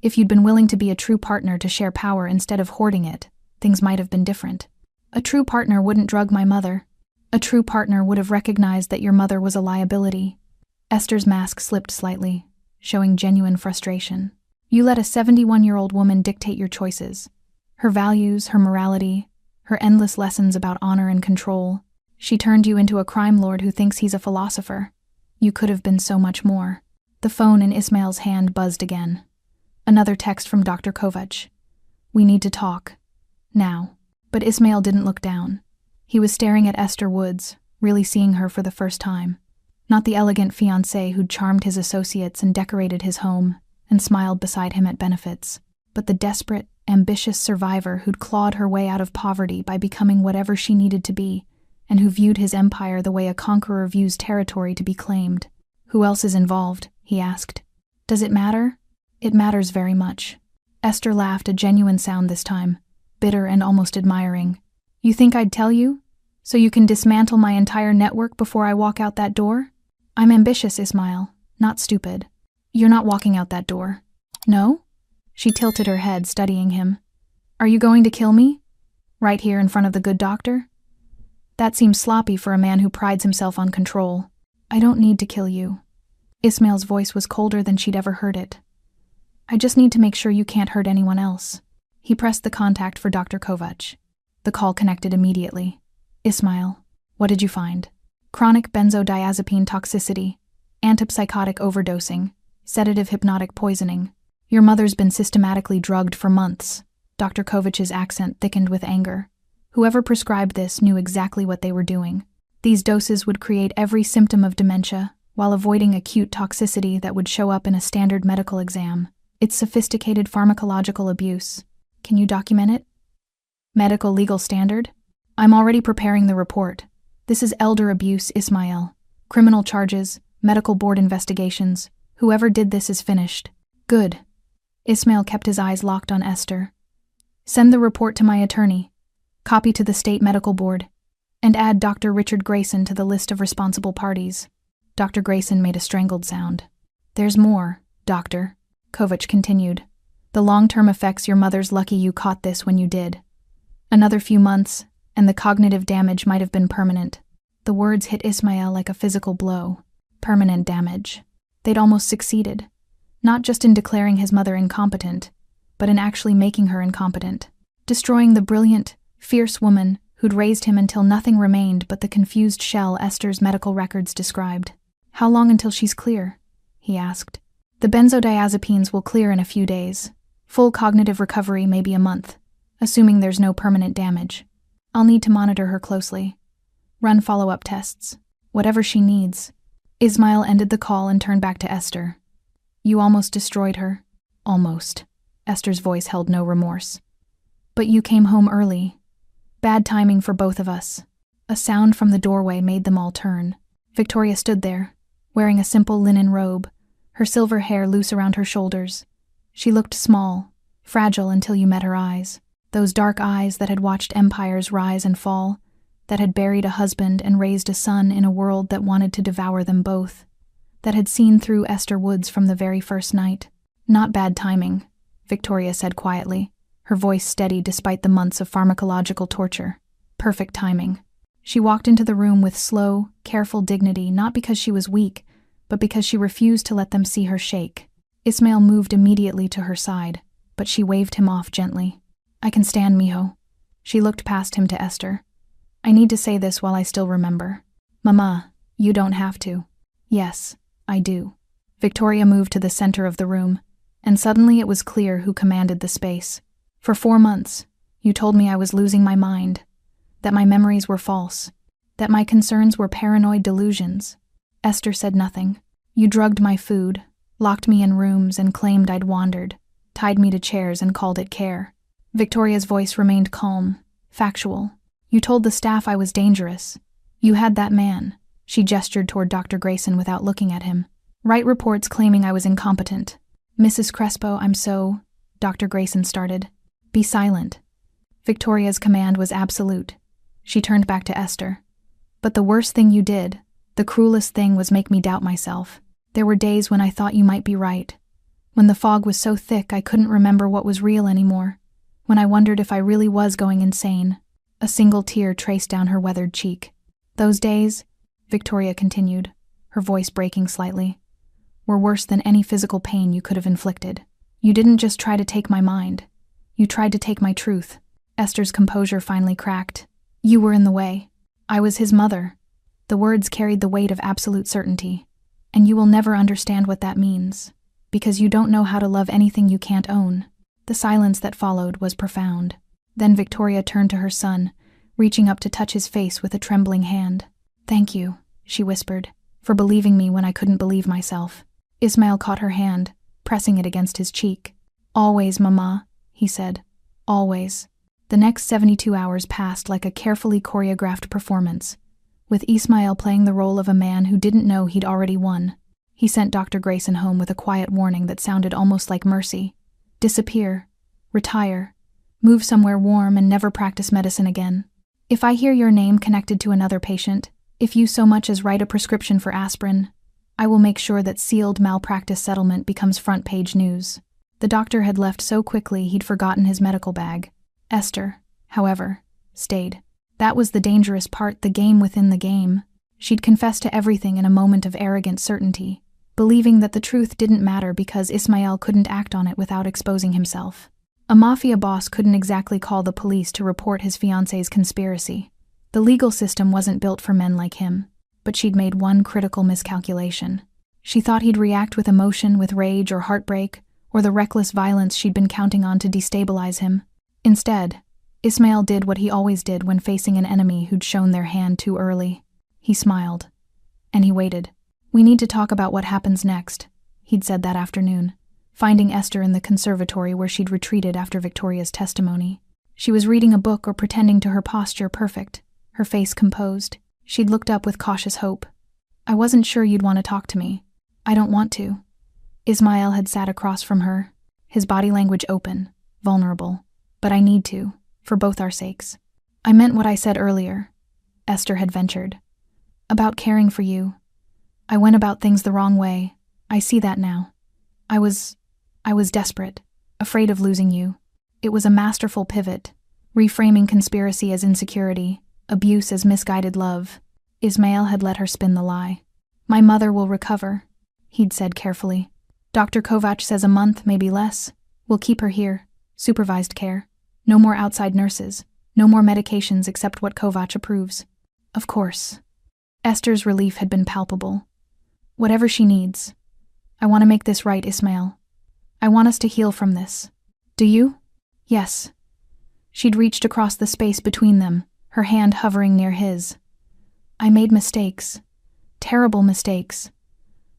If you'd been willing to be a true partner to share power instead of hoarding it, things might have been different. A true partner wouldn't drug my mother. A true partner would have recognized that your mother was a liability. Esther's mask slipped slightly, showing genuine frustration. You let a 71-year-old woman dictate your choices. Her values, her morality, her endless lessons about honor and control. She turned you into a crime lord who thinks he's a philosopher. You could have been so much more. The phone in Ismail's hand buzzed again. Another text from Dr. Kovac. We need to talk. Now. But Ismail didn't look down. He was staring at Esther Woods, really seeing her for the first time. Not the elegant fiancée who'd charmed his associates and decorated his home and smiled beside him at benefits, but the desperate, ambitious survivor who'd clawed her way out of poverty by becoming whatever she needed to be, and who viewed his empire the way a conqueror views territory to be claimed. Who else is involved? He asked. Does it matter? It matters very much. Esther laughed, a genuine sound this time, bitter and almost admiring. You think I'd tell you? So you can dismantle my entire network before I walk out that door? I'm ambitious, Ismail, not stupid. You're not walking out that door. No? She tilted her head, studying him. Are you going to kill me? Right here in front of the good doctor? That seems sloppy for a man who prides himself on control. I don't need to kill you. Ismail's voice was colder than she'd ever heard it. I just need to make sure you can't hurt anyone else. He pressed the contact for Dr. Kovac. The call connected immediately. Ismail, what did you find? Chronic benzodiazepine toxicity, antipsychotic overdosing, sedative hypnotic poisoning. Your mother's been systematically drugged for months. Dr. Kovac's accent thickened with anger. Whoever prescribed this knew exactly what they were doing. These doses would create every symptom of dementia, while avoiding acute toxicity that would show up in a standard medical exam. It's sophisticated pharmacological abuse. Can you document it? Medical legal standard? I'm already preparing the report. This is elder abuse, Ismail. Criminal charges, medical board investigations. Whoever did this is finished. Good. Ismail kept his eyes locked on Esther. Send the report to my attorney. Copy to the state medical board. And add Dr. Richard Grayson to the list of responsible parties. Dr. Grayson made a strangled sound. There's more, Doctor. Kovac continued. The long-term effects, your mother's lucky you caught this when you did. Another few months, and the cognitive damage might have been permanent. The words hit Ismail like a physical blow. Permanent damage. They'd almost succeeded. Not just in declaring his mother incompetent, but in actually making her incompetent. Destroying the brilliant, fierce woman who'd raised him until nothing remained but the confused shell Esther's medical records described. How long until she's clear? He asked. The benzodiazepines will clear in a few days. Full cognitive recovery may be a month, assuming there's no permanent damage. I'll need to monitor her closely. Run follow-up tests. Whatever she needs. Ismail ended the call and turned back to Esther. You almost destroyed her. Almost. Esther's voice held no remorse. But you came home early. Bad timing for both of us. A sound from the doorway made them all turn. Victoria stood there, wearing a simple linen robe, her silver hair loose around her shoulders. She looked small, fragile until you met her eyes. Those dark eyes that had watched empires rise and fall, that had buried a husband and raised a son in a world that wanted to devour them both, that had seen through Esther Woods from the very first night. Not bad timing, Victoria said quietly, her voice steady despite the months of pharmacological torture. Perfect timing. She walked into the room with slow, careful dignity, not because she was weak, but because she refused to let them see her shake. Ismail moved immediately to her side, but she waved him off gently. I can stand, mijo. She looked past him to Esther. I need to say this while I still remember. Mama, you don't have to. Yes, I do. Victoria moved to the center of the room, and suddenly it was clear who commanded the space. For 4 months, you told me I was losing my mind, that my memories were false, that my concerns were paranoid delusions. Esther said nothing. You drugged my food, locked me in rooms and claimed I'd wandered, tied me to chairs and called it care. Victoria's voice remained calm, factual. You told the staff I was dangerous. You had that man. She gestured toward Dr. Grayson without looking at him. Write reports claiming I was incompetent. Mrs. Crespo, I'm so… Dr. Grayson started. Be silent. Victoria's command was absolute. She turned back to Esther. But the worst thing you did, the cruelest thing, was make me doubt myself. There were days when I thought you might be right. When the fog was so thick I couldn't remember what was real anymore. When I wondered if I really was going insane. A single tear traced down her weathered cheek. Those days, Victoria continued, her voice breaking slightly, were worse than any physical pain you could have inflicted. You didn't just try to take my mind. You tried to take my truth. Esther's composure finally cracked. You were in the way. I was his mother. The words carried the weight of absolute certainty. And you will never understand what that means, because you don't know how to love anything you can't own. The silence that followed was profound. Then Victoria turned to her son, reaching up to touch his face with a trembling hand. Thank you, she whispered, for believing me when I couldn't believe myself. Ismail caught her hand, pressing it against his cheek. Always, Mama, he said. Always. The next 72 hours passed like a carefully choreographed performance, with Ismail playing the role of a man who didn't know he'd already won. He sent Dr. Grayson home with a quiet warning that sounded almost like mercy. Disappear. Retire. Move somewhere warm and never practice medicine again. If I hear your name connected to another patient, if you so much as write a prescription for aspirin, I will make sure that sealed malpractice settlement becomes front-page news. The doctor had left so quickly he'd forgotten his medical bag. Esther, however, stayed. That was the dangerous part, the game within the game. She'd confessed to everything in a moment of arrogant certainty, believing that the truth didn't matter because Ismail couldn't act on it without exposing himself. A mafia boss couldn't exactly call the police to report his fiancée's conspiracy. The legal system wasn't built for men like him, but she'd made one critical miscalculation. She thought he'd react with emotion, with rage or heartbreak, or the reckless violence she'd been counting on to destabilize him. Instead, Ismail did what he always did when facing an enemy who'd shown their hand too early. He smiled. And he waited. We need to talk about what happens next, he'd said that afternoon, finding Esther in the conservatory where she'd retreated after Victoria's testimony. She was reading a book or pretending to her posture perfect, her face composed. She'd looked up with cautious hope. I wasn't sure you'd want to talk to me. I don't want to. Ismail had sat across from her, his body language open, vulnerable. But I need to, for both our sakes. I meant what I said earlier, Esther had ventured. About caring for you. I went about things the wrong way. I see that now. I was desperate, afraid of losing you. It was a masterful pivot, reframing conspiracy as insecurity, abuse as misguided love. Ismail had let her spin the lie. My mother will recover, he'd said carefully. Dr. Kovac says a month, maybe less. We'll keep her here. Supervised care. No more outside nurses. No more medications except what Kovac approves. Of course. Esther's relief had been palpable. Whatever she needs. I want to make this right, Ismail. I want us to heal from this. Do you? Yes. She'd reached across the space between them, her hand hovering near his. I made mistakes. Terrible mistakes.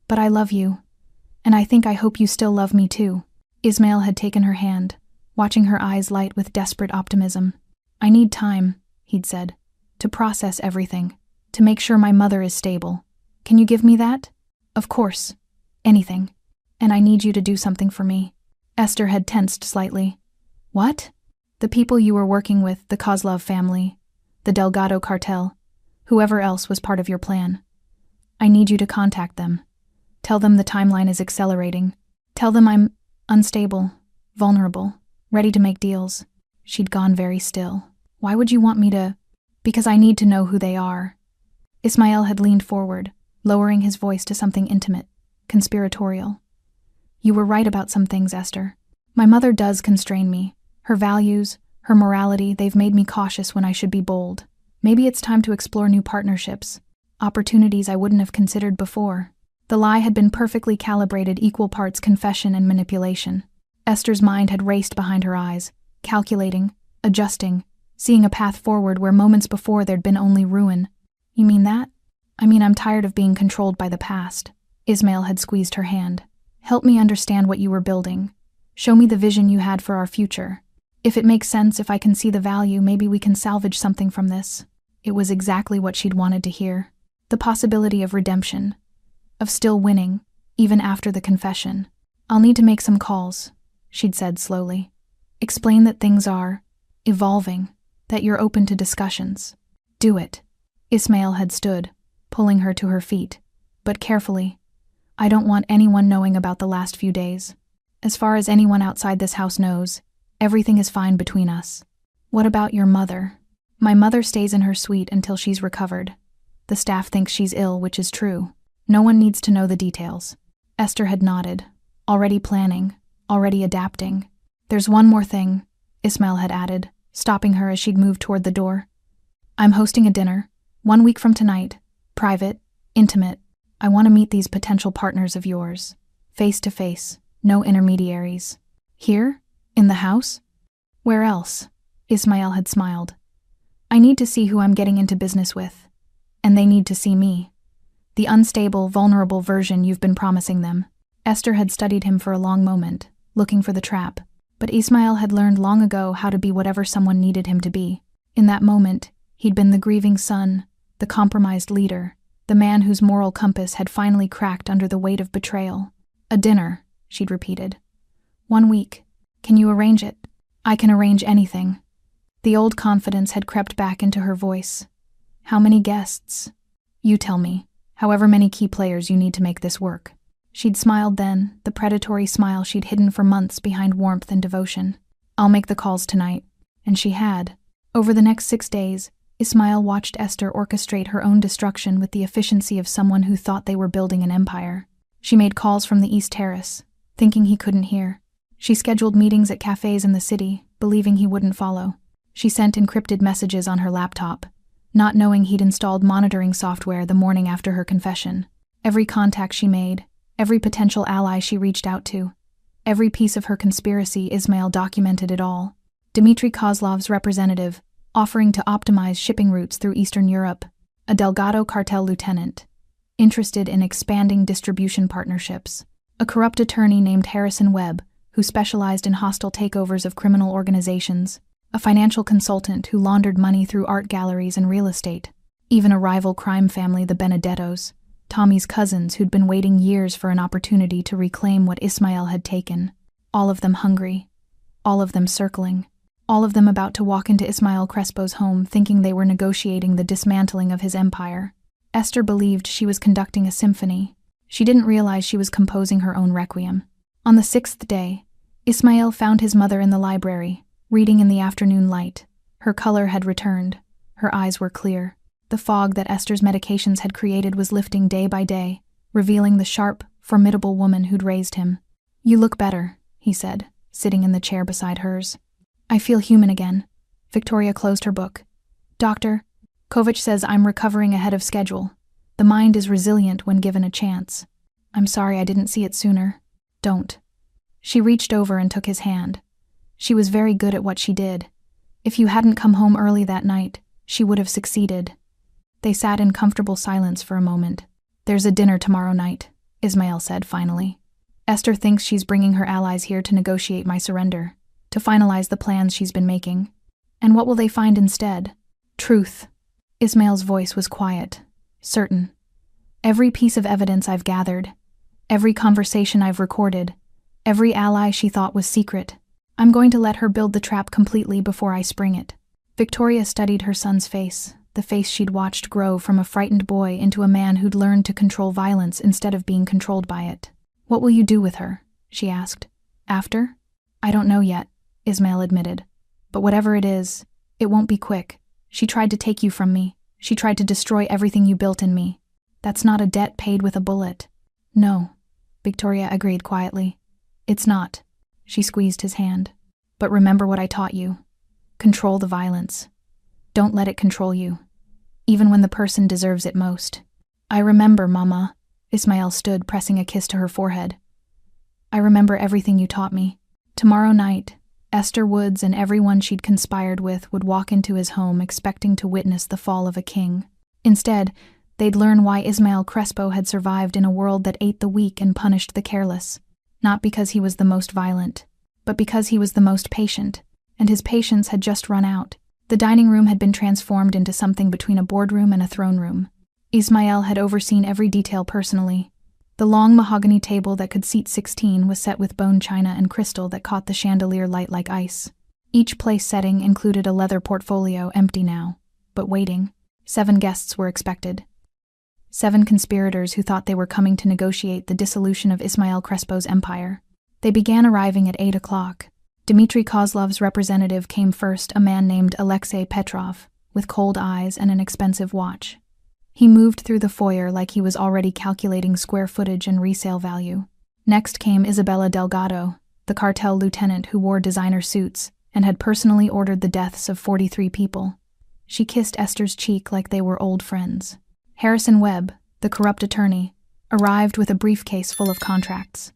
But I love you. And I hope you still love me too. Ismail had taken her hand, watching her eyes light with desperate optimism. I need time, he'd said, to process everything, to make sure my mother is stable. Can you give me that? Of course. Anything. And I need you to do something for me. Esther had tensed slightly. What? The people you were working with, the Kozlov family, the Delgado cartel, whoever else was part of your plan. I need you to contact them. Tell them the timeline is accelerating. Tell them I'm unstable, vulnerable, ready to make deals. She'd gone very still. Why would you want me to? Because I need to know who they are. Ismail had leaned forward, lowering his voice to something intimate, conspiratorial. You were right about some things, Esther. My mother does constrain me. Her values, her morality, they've made me cautious when I should be bold. Maybe it's time to explore new partnerships, opportunities I wouldn't have considered before. The lie had been perfectly calibrated, equal parts confession and manipulation. Esther's mind had raced behind her eyes, calculating, adjusting, seeing a path forward where moments before there'd been only ruin. You mean that? I mean, I'm tired of being controlled by the past. Ismail had squeezed her hand. Help me understand what you were building. Show me the vision you had for our future. If it makes sense, if I can see the value, maybe we can salvage something from this. It was exactly what she'd wanted to hear. The possibility of redemption, of still winning, even after the confession. I'll need to make some calls, she'd said slowly. Explain that things are evolving, that you're open to discussions. Do it. Ismail had stood, pulling her to her feet, but carefully. I don't want anyone knowing about the last few days. As far as anyone outside this house knows, everything is fine between us. What about your mother? My mother stays in her suite until she's recovered. The staff thinks she's ill, which is true. No one needs to know the details. Esther had nodded, already planning, already adapting. There's one more thing, Ismail had added, stopping her as she'd moved toward the door. I'm hosting a dinner, 1 week from tonight, private, intimate. I want to meet these potential partners of yours, face to face, no intermediaries. Here? In the house? Where else? Ismail had smiled. I need to see who I'm getting into business with. And they need to see me. The unstable, vulnerable version you've been promising them. Esther had studied him for a long moment, looking for the trap. But Ismail had learned long ago how to be whatever someone needed him to be. In that moment, he'd been the grieving son, the compromised leader, the man whose moral compass had finally cracked under the weight of betrayal. A dinner, she'd repeated. 1 week. Can you arrange it? I can arrange anything. The old confidence had crept back into her voice. How many guests? You tell me. However many key players you need to make this work. She'd smiled then, the predatory smile she'd hidden for months behind warmth and devotion. I'll make the calls tonight. And she had. Over the next 6 days, Ismail watched Esther orchestrate her own destruction with the efficiency of someone who thought they were building an empire. She made calls from the East Terrace, thinking he couldn't hear. She scheduled meetings at cafes in the city, believing he wouldn't follow. She sent encrypted messages on her laptop, not knowing he'd installed monitoring software the morning after her confession. Every contact she made, every potential ally she reached out to, every piece of her conspiracy, Ismail documented it all. Dmitry Kozlov's representative, offering to optimize shipping routes through Eastern Europe, a Delgado cartel lieutenant, interested in expanding distribution partnerships, a corrupt attorney named Harrison Webb, who specialized in hostile takeovers of criminal organizations, a financial consultant who laundered money through art galleries and real estate, even a rival crime family, the Benedettos, Tommy's cousins who'd been waiting years for an opportunity to reclaim what Ismail had taken, all of them hungry, all of them circling, all of them about to walk into Ismail Crespo's home thinking they were negotiating the dismantling of his empire. Esther believed she was conducting a symphony. She didn't realize she was composing her own requiem. On the 6th day, Ismail found his mother in the library, reading in the afternoon light. Her color had returned. Her eyes were clear. The fog that Esther's medications had created was lifting day by day, revealing the sharp, formidable woman who'd raised him. You look better, he said, sitting in the chair beside hers. I feel human again. Victoria closed her book. Doctor, Kovac says I'm recovering ahead of schedule. The mind is resilient when given a chance. I'm sorry I didn't see it sooner. Don't. She reached over and took his hand. She was very good at what she did. If you hadn't come home early that night, she would have succeeded. They sat in comfortable silence for a moment. There's a dinner tomorrow night, Ismail said finally. Esther thinks she's bringing her allies here to negotiate my surrender, to finalize the plans she's been making. And what will they find instead? Truth. Ismail's voice was quiet, certain. Every piece of evidence I've gathered, every conversation I've recorded, every ally she thought was secret, I'm going to let her build the trap completely before I spring it. Victoria studied her son's face, the face she'd watched grow from a frightened boy into a man who'd learned to control violence instead of being controlled by it. What will you do with her? She asked. After? I don't know yet, Ismail admitted. But whatever it is, it won't be quick. She tried to take you from me. She tried to destroy everything you built in me. That's not a debt paid with a bullet. No, Victoria agreed quietly. It's not. She squeezed his hand. But remember what I taught you. Control the violence. Don't let it control you, even when the person deserves it most. I remember, Mama. Ismail stood, pressing a kiss to her forehead. I remember everything you taught me. Tomorrow night, Esther Woods and everyone she'd conspired with would walk into his home expecting to witness the fall of a king. Instead, they'd learn why Ismail Crespo had survived in a world that ate the weak and punished the careless. Not because he was the most violent, but because he was the most patient. and his patience had just run out. The dining room had been transformed into something between a boardroom and a throne room. Ismail had overseen every detail personally. The long mahogany table that could seat 16 was set with bone china and crystal that caught the chandelier light like ice. Each place setting included a leather portfolio, empty now, but waiting. 7 guests were expected. 7 conspirators who thought they were coming to negotiate the dissolution of Ismail Crespo's empire. They began arriving at 8 o'clock. Dmitry Kozlov's representative came first, a man named Alexei Petrov, with cold eyes and an expensive watch. He moved through the foyer like he was already calculating square footage and resale value. Next came Isabella Delgado, the cartel lieutenant who wore designer suits and had personally ordered the deaths of 43 people. She kissed Esther's cheek like they were old friends. Harrison Webb, the corrupt attorney, arrived with a briefcase full of contracts.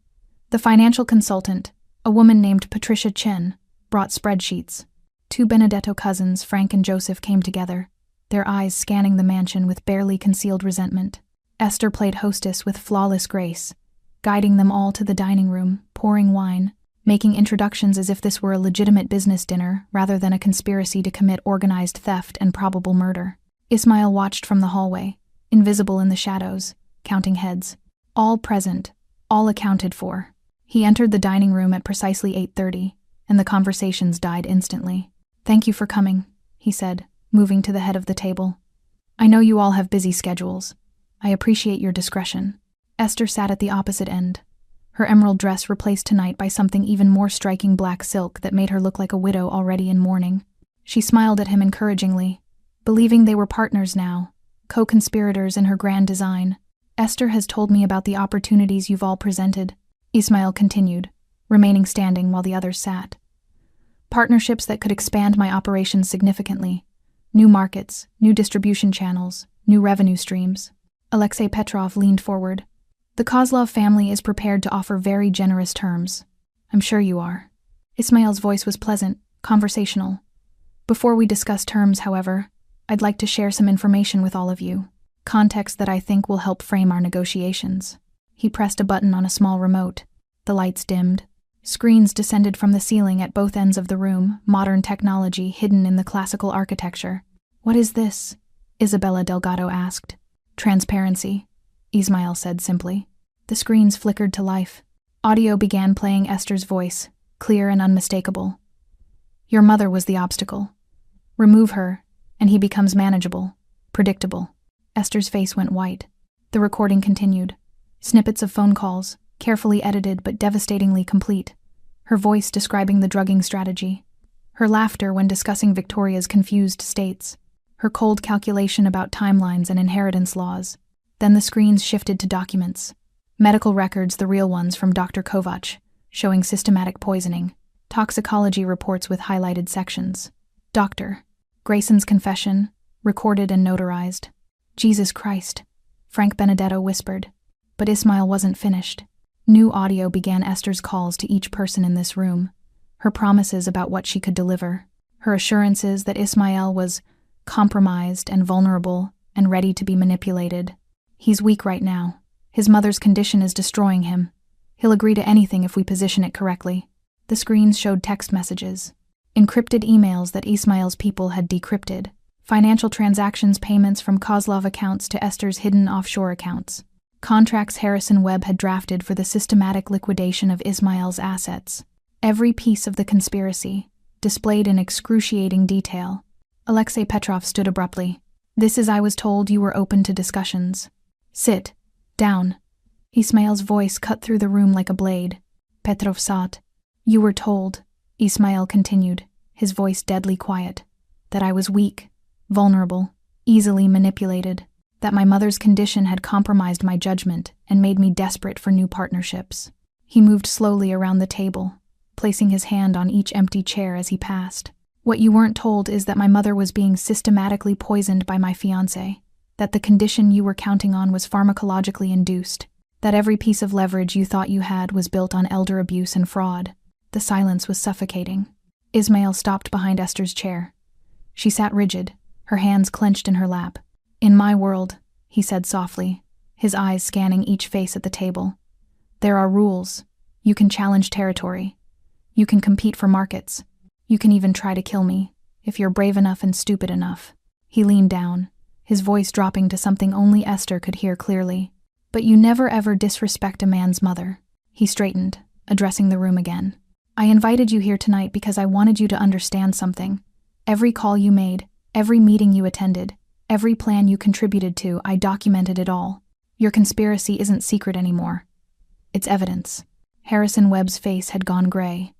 The financial consultant, a woman named Patricia Chen, brought spreadsheets. 2 Benedetto cousins, Frank and Joseph, came together, their eyes scanning the mansion with barely concealed resentment. Esther played hostess with flawless grace, guiding them all to the dining room, pouring wine, making introductions as if this were a legitimate business dinner rather than a conspiracy to commit organized theft and probable murder. Ismail watched from the hallway, invisible in the shadows, counting heads. All present, all accounted for. He entered the dining room at precisely 8:30, and the conversations died instantly. "Thank you for coming," he said, moving to the head of the table. "I know you all have busy schedules. I appreciate your discretion." Esther sat at the opposite end, her emerald dress replaced tonight by something even more striking, black silk that made her look like a widow already in mourning. She smiled at him encouragingly, believing they were partners now, co-conspirators in her grand design. "Esther has told me about the opportunities you've all presented," Ismail continued, remaining standing while the others sat. "Partnerships that could expand my operations significantly. New markets, new distribution channels, new revenue streams." Alexei Petrov leaned forward. "The Kozlov family is prepared to offer very generous terms. I'm sure you are." Ismail's voice was pleasant, conversational. "Before we discuss terms, however, I'd like to share some information with all of you. Context that I think will help frame our negotiations." He pressed a button on a small remote. The lights dimmed. Screens descended from the ceiling at both ends of the room, modern technology hidden in the classical architecture. "What is this?" Isabella Delgado asked. "Transparency," Ismail said simply. The screens flickered to life. Audio began playing, Esther's voice, clear and unmistakable. "Your mother was the obstacle. Remove her, and he becomes manageable, predictable." Esther's face went white. The recording continued. Snippets of phone calls, carefully edited but devastatingly complete. Her voice describing the drugging strategy. Her laughter when discussing Victoria's confused states. Her cold calculation about timelines and inheritance laws. Then the screens shifted to documents. Medical records, the real ones from Dr. Kovac, showing systematic poisoning. Toxicology reports with highlighted sections. Dr. Grayson's confession, recorded and notarized. "Jesus Christ," Frank Benedetto whispered. But Ismail wasn't finished. New audio began, Esther's calls to each person in this room, her promises about what she could deliver, her assurances that Ismail was compromised and vulnerable and ready to be manipulated. "He's weak right now. His mother's condition is destroying him. He'll agree to anything if we position it correctly." The screens showed text messages, encrypted emails that Ismail's people had decrypted, financial transactions, payments from Kozlov accounts to Esther's hidden offshore accounts, contracts Harrison Webb had drafted for the systematic liquidation of Ismail's assets. Every piece of the conspiracy, displayed in excruciating detail. Alexei Petrov stood abruptly. "This is, I was told you were open to discussions. Sit down." Ismail's voice cut through the room like a blade. Petrov sat. "You were told," Ismail continued, his voice deadly quiet, "that I was weak, vulnerable, easily manipulated, that my mother's condition had compromised my judgment and made me desperate for new partnerships." He moved slowly around the table, placing his hand on each empty chair as he passed. "What you weren't told is that my mother was being systematically poisoned by my fiancé, that the condition you were counting on was pharmacologically induced, that every piece of leverage you thought you had was built on elder abuse and fraud." The silence was suffocating. Ismail stopped behind Esther's chair. She sat rigid, her hands clenched in her lap. "In my world," he said softly, his eyes scanning each face at the table, "there are rules. You can challenge territory. You can compete for markets. You can even try to kill me, if you're brave enough and stupid enough." He leaned down, his voice dropping to something only Esther could hear clearly. "But you never ever disrespect a man's mother." He straightened, addressing the room again. "I invited you here tonight because I wanted you to understand something. Every call you made, every meeting you attended, every plan you contributed to, I documented it all. Your conspiracy isn't secret anymore. It's evidence." Harrison Webb's face had gone gray.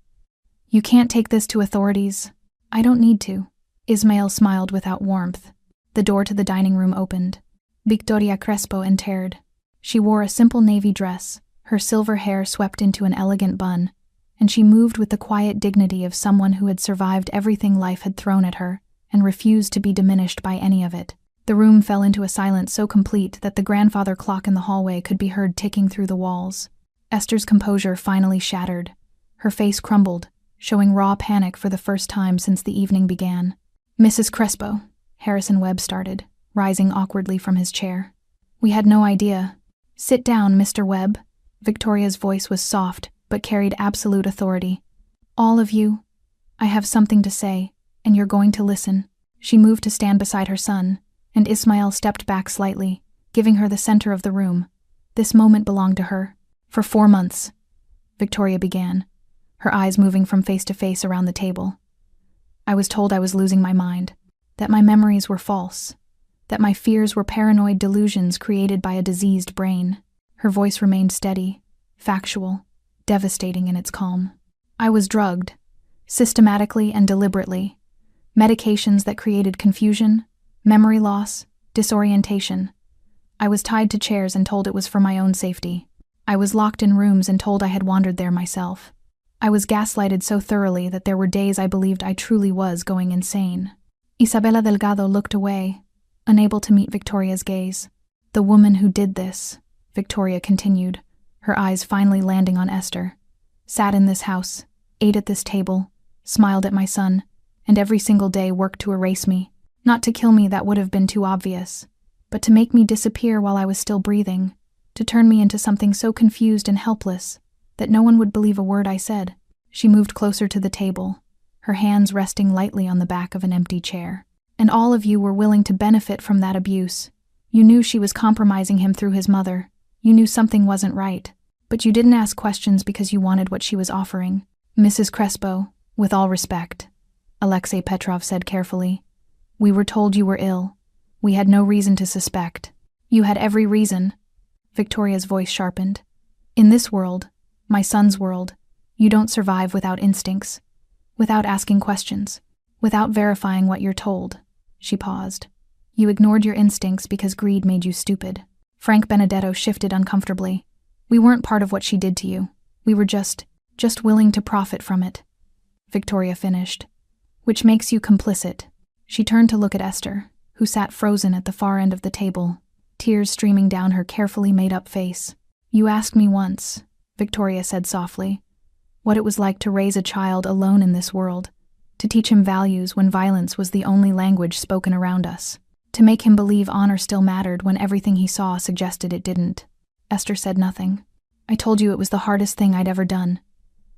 "You can't take this to authorities." "I don't need to." Ismael smiled without warmth. The door to the dining room opened. Victoria Crespo entered. She wore a simple navy dress, her silver hair swept into an elegant bun, and she moved with the quiet dignity of someone who had survived everything life had thrown at her and refused to be diminished by any of it. The room fell into a silence so complete that the grandfather clock in the hallway could be heard ticking through the walls. Esther's composure finally shattered. Her face crumbled, showing raw panic for the first time since the evening began. "Mrs. Crespo," Harrison Webb started, rising awkwardly from his chair. "We had no idea." "Sit down, Mr. Webb." Victoria's voice was soft, but carried absolute authority. "All of you. I have something to say, and you're going to listen." She moved to stand beside her son, and Ismael stepped back slightly, giving her the center of the room. This moment belonged to her. "For 4 months," Victoria began, her eyes moving from face to face around the table. "I was told I was losing my mind, that my memories were false, that my fears were paranoid delusions created by a diseased brain." Her voice remained steady, factual, devastating in its calm. "I was drugged, systematically and deliberately. Medications that created confusion, memory loss, disorientation. I was tied to chairs and told it was for my own safety. I was locked in rooms and told I had wandered there myself. I was gaslighted so thoroughly that there were days I believed I truly was going insane." Isabela Delgado looked away, unable to meet Victoria's gaze. "The woman who did this," Victoria continued, her eyes finally landing on Esther, "sat in this house, ate at this table, smiled at my son, and every single day worked to erase me. Not to kill me, that would have been too obvious, but to make me disappear while I was still breathing, to turn me into something so confused and helpless that no one would believe a word I said." She moved closer to the table, her hands resting lightly on the back of an empty chair. "And all of you were willing to benefit from that abuse. You knew she was compromising him through his mother. You knew something wasn't right, but you didn't ask questions because you wanted what she was offering." "Mrs. Crespo, with all respect," Alexei Petrov said carefully, "we were told you were ill. We had no reason to suspect." "You had every reason." Victoria's voice sharpened. "In this world, my son's world, you don't survive without instincts, without asking questions, without verifying what you're told." She paused. "You ignored your instincts because greed made you stupid." Frank Benedetto shifted uncomfortably. "We weren't part of what she did to you. We were just willing to profit from it," Victoria finished. "Which makes you complicit." She turned to look at Esther, who sat frozen at the far end of the table, tears streaming down her carefully made-up face. "You asked me once," Victoria said softly, "what it was like to raise a child alone in this world, to teach him values when violence was the only language spoken around us, to make him believe honor still mattered when everything he saw suggested it didn't." Esther said nothing. "I told you it was the hardest thing I'd ever done,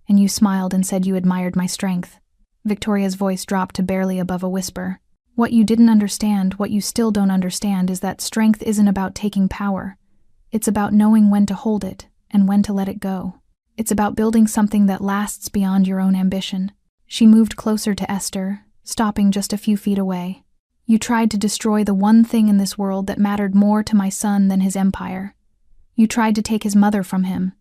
and you smiled and said you admired my strength." Victoria's voice dropped to barely above a whisper. "What you didn't understand, what you still don't understand, is that strength isn't about taking power. It's about knowing when to hold it and when to let it go. It's about building something that lasts beyond your own ambition." She moved closer to Esther, stopping just a few feet away. "You tried to destroy the one thing in this world that mattered more to my son than his empire. You tried to take his mother from him,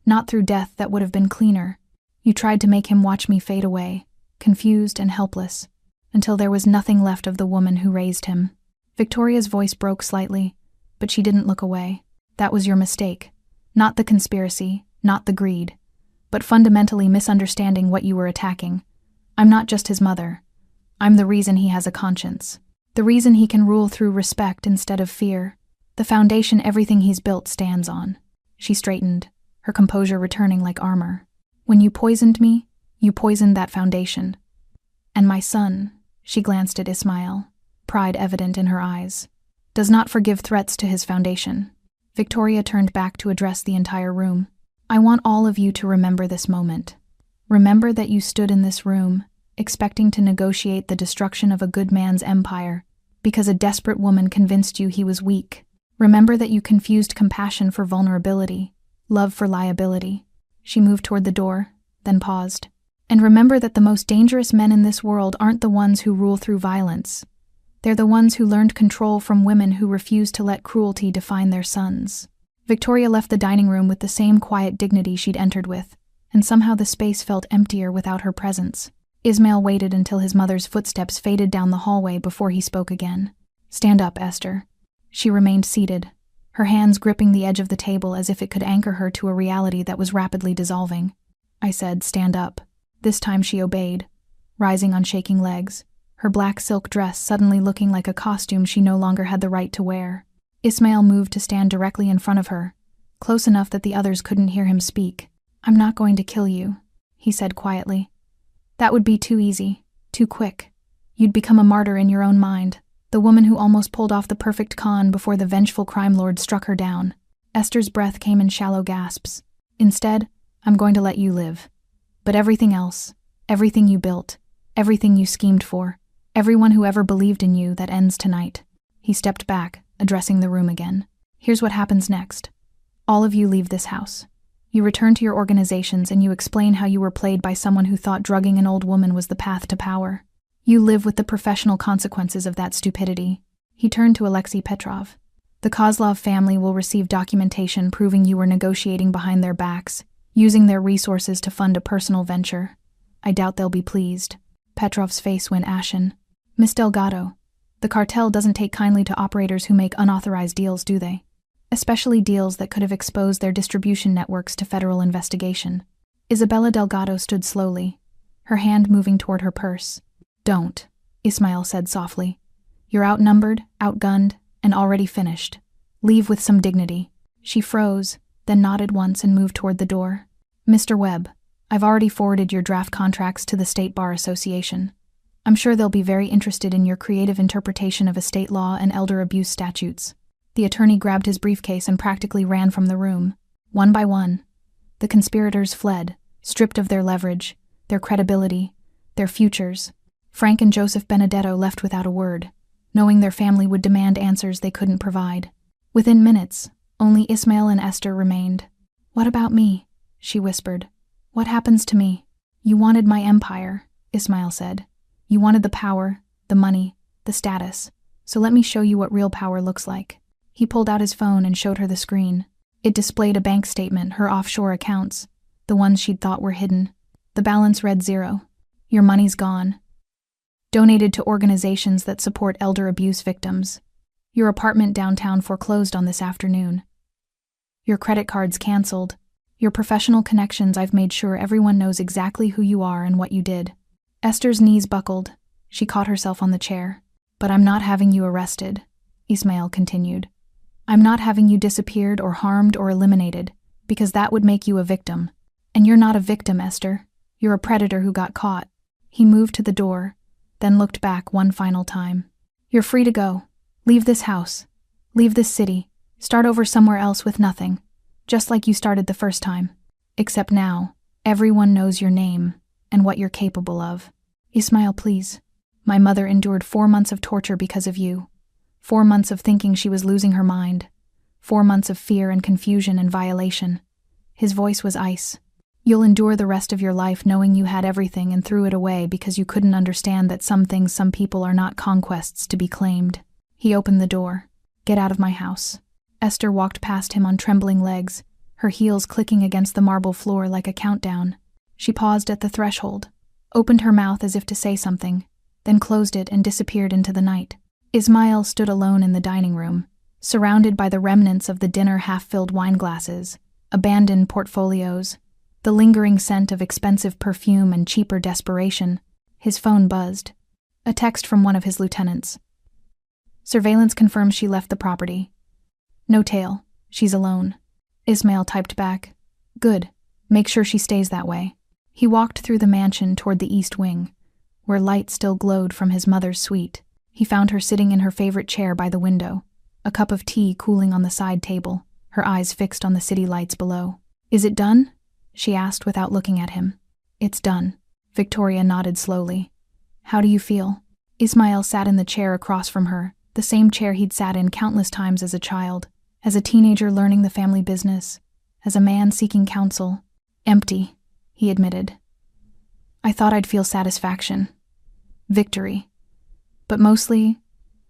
not through death that would have been cleaner. You tried to make him watch me fade away, confused and helpless, until there was nothing left of the woman who raised him." Victoria's voice broke slightly, but she didn't look away. "That was your mistake. Not the conspiracy, not the greed, but fundamentally misunderstanding what you were attacking. I'm not just his mother. I'm the reason he has a conscience. The reason he can rule through respect instead of fear. The foundation everything he's built stands on." She straightened, her composure returning like armor. "When you poisoned me, you poisoned that foundation. And my son," she glanced at Ismael, pride evident in her eyes, "does not forgive threats to his foundation." Victoria turned back to address the entire room. "I want all of you to remember this moment. Remember that you stood in this room, expecting to negotiate the destruction of a good man's empire, because a desperate woman convinced you he was weak. Remember that you confused compassion for vulnerability, love for liability. She moved toward the door, then paused. And remember that the most dangerous men in this world aren't the ones who rule through violence. They're the ones who learned control from women who refused to let cruelty define their sons. Victoria left the dining room with the same quiet dignity she'd entered with, and somehow the space felt emptier without her presence. Ismail waited until his mother's footsteps faded down the hallway before he spoke again. "Stand up, Esther." She remained seated, her hands gripping the edge of the table as if it could anchor her to a reality that was rapidly dissolving. I said, "Stand up." This time she obeyed, rising on shaking legs, her black silk dress suddenly looking like a costume she no longer had the right to wear. Ismail moved to stand directly in front of her, close enough that the others couldn't hear him speak. "I'm not going to kill you," he said quietly. "That would be too easy, too quick. You'd become a martyr in your own mind, the woman who almost pulled off the perfect con before the vengeful crime lord struck her down." Esther's breath came in shallow gasps. "Instead, I'm going to let you live. But everything else, everything you built, everything you schemed for, everyone who ever believed in you, that ends tonight." He stepped back, addressing the room again. "Here's what happens next. All of you leave this house. You return to your organizations and you explain how you were played by someone who thought drugging an old woman was the path to power. You live with the professional consequences of that stupidity." He turned to Alexei Petrov. "The Kozlov family will receive documentation proving you were negotiating behind their backs, using their resources to fund a personal venture. I doubt they'll be pleased." Petrov's face went ashen. "Miss Delgado, the cartel doesn't take kindly to operators who make unauthorized deals, do they? Especially deals that could have exposed their distribution networks to federal investigation." Isabella Delgado stood slowly, her hand moving toward her purse. "Don't," Ismail said softly. "You're outnumbered, outgunned, and already finished. Leave with some dignity." She froze, then nodded once and moved toward the door. "Mr. Webb, I've already forwarded your draft contracts to the State Bar Association. I'm sure they'll be very interested in your creative interpretation of estate law and elder abuse statutes." The attorney grabbed his briefcase and practically ran from the room. One by one, the conspirators fled, stripped of their leverage, their credibility, their futures. Frank and Joseph Benedetto left without a word, knowing their family would demand answers they couldn't provide. Within minutes, only Ismail and Esther remained. "What about me?" she whispered. "What happens to me?" "You wanted my empire," Ismail said. "You wanted the power, the money, the status. So let me show you what real power looks like." He pulled out his phone and showed her the screen. It displayed a bank statement, her offshore accounts, the ones she'd thought were hidden. The balance read 0. "Your money's gone. Donated to organizations that support elder abuse victims. Your apartment downtown foreclosed on this afternoon. Your credit cards canceled. Your professional connections, I've made sure everyone knows exactly who you are and what you did." Esther's knees buckled. She caught herself on the chair. "But I'm not having you arrested," Ismail continued. "I'm not having you disappeared or harmed or eliminated, because that would make you a victim. And you're not a victim, Esther. You're a predator who got caught." He moved to the door, then looked back one final time. "You're free to go. Leave this house. Leave this city. Start over somewhere else with nothing. Just like you started the first time. Except now, everyone knows your name and what you're capable of." "Ismail, please. My mother endured 4 months of torture because of you. 4 months of thinking she was losing her mind. 4 months of fear and confusion and violation." His voice was ice. "You'll endure the rest of your life knowing you had everything and threw it away because you couldn't understand that some things, some people are not conquests to be claimed." He opened the door. "Get out of my house." Esther walked past him on trembling legs, her heels clicking against the marble floor like a countdown. She paused at the threshold, opened her mouth as if to say something, then closed it and disappeared into the night. Ismail stood alone in the dining room, surrounded by the remnants of the dinner half-filled wine glasses, abandoned portfolios, the lingering scent of expensive perfume and cheaper desperation. His phone buzzed. A text from one of his lieutenants. "Surveillance confirms she left the property. No tail. She's alone." Ismail typed back, "Good. Make sure she stays that way." He walked through the mansion toward the east wing, where light still glowed from his mother's suite. He found her sitting in her favorite chair by the window, a cup of tea cooling on the side table, her eyes fixed on the city lights below. "Is it done?" she asked without looking at him. "It's done." Victoria nodded slowly. How do you feel? Ismail sat in the chair across from her, the same chair he'd sat in countless times as a child, as a teenager learning the family business, as a man seeking counsel. Empty, he admitted. I thought I'd feel satisfaction. Victory. But mostly,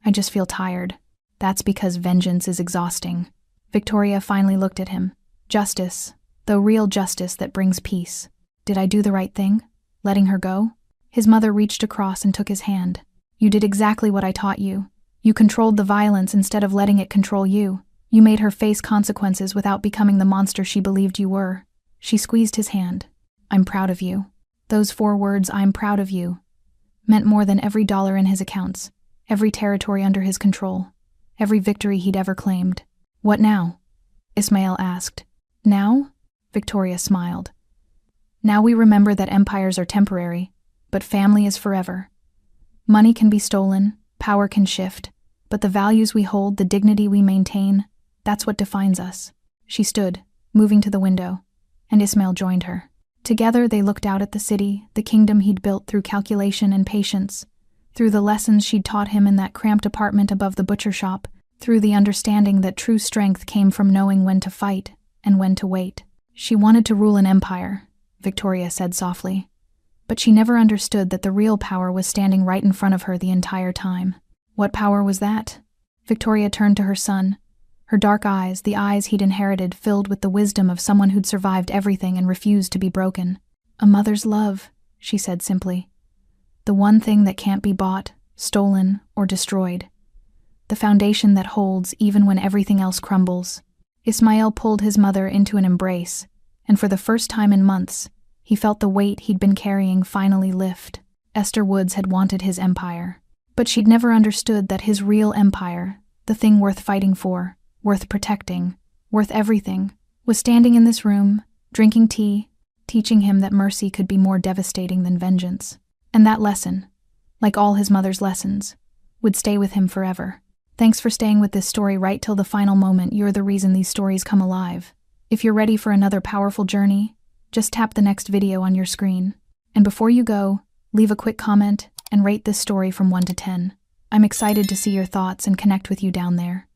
I just feel tired. That's because vengeance is exhausting. Victoria finally looked at him. Justice, though real justice that brings peace. Did I do the right thing? Letting her go? His mother reached across and took his hand. You did exactly what I taught you. You controlled the violence instead of letting it control you. You made her face consequences without becoming the monster she believed you were. She squeezed his hand. I'm proud of you. Those 4 words, I'm proud of you, meant more than every dollar in his accounts, every territory under his control, every victory he'd ever claimed. What now? Ismail asked. Now? Victoria smiled. Now we remember that empires are temporary, but family is forever. Money can be stolen, power can shift, but the values we hold, the dignity we maintain, that's what defines us. She stood, moving to the window, and Ismail joined her. Together they looked out at the city, the kingdom he'd built through calculation and patience, through the lessons she'd taught him in that cramped apartment above the butcher shop, through the understanding that true strength came from knowing when to fight and when to wait. She wanted to rule an empire, Victoria said softly, but she never understood that the real power was standing right in front of her the entire time. What power was that? Victoria turned to her son. Her dark eyes, the eyes he'd inherited, filled with the wisdom of someone who'd survived everything and refused to be broken. A mother's love, she said simply. The one thing that can't be bought, stolen, or destroyed. The foundation that holds even when everything else crumbles. Ismail pulled his mother into an embrace, and for the first time in months, he felt the weight he'd been carrying finally lift. Esther Woods had wanted his empire, but she'd never understood that his real empire, the thing worth fighting for, worth protecting, worth everything, was standing in this room, drinking tea, teaching him that mercy could be more devastating than vengeance. And that lesson, like all his mother's lessons, would stay with him forever. Thanks for staying with this story right till the final moment. You're the reason these stories come alive. If you're ready for another powerful journey, just tap the next video on your screen. And before you go, leave a quick comment and rate this story from 1 to 10. I'm excited to see your thoughts and connect with you down there.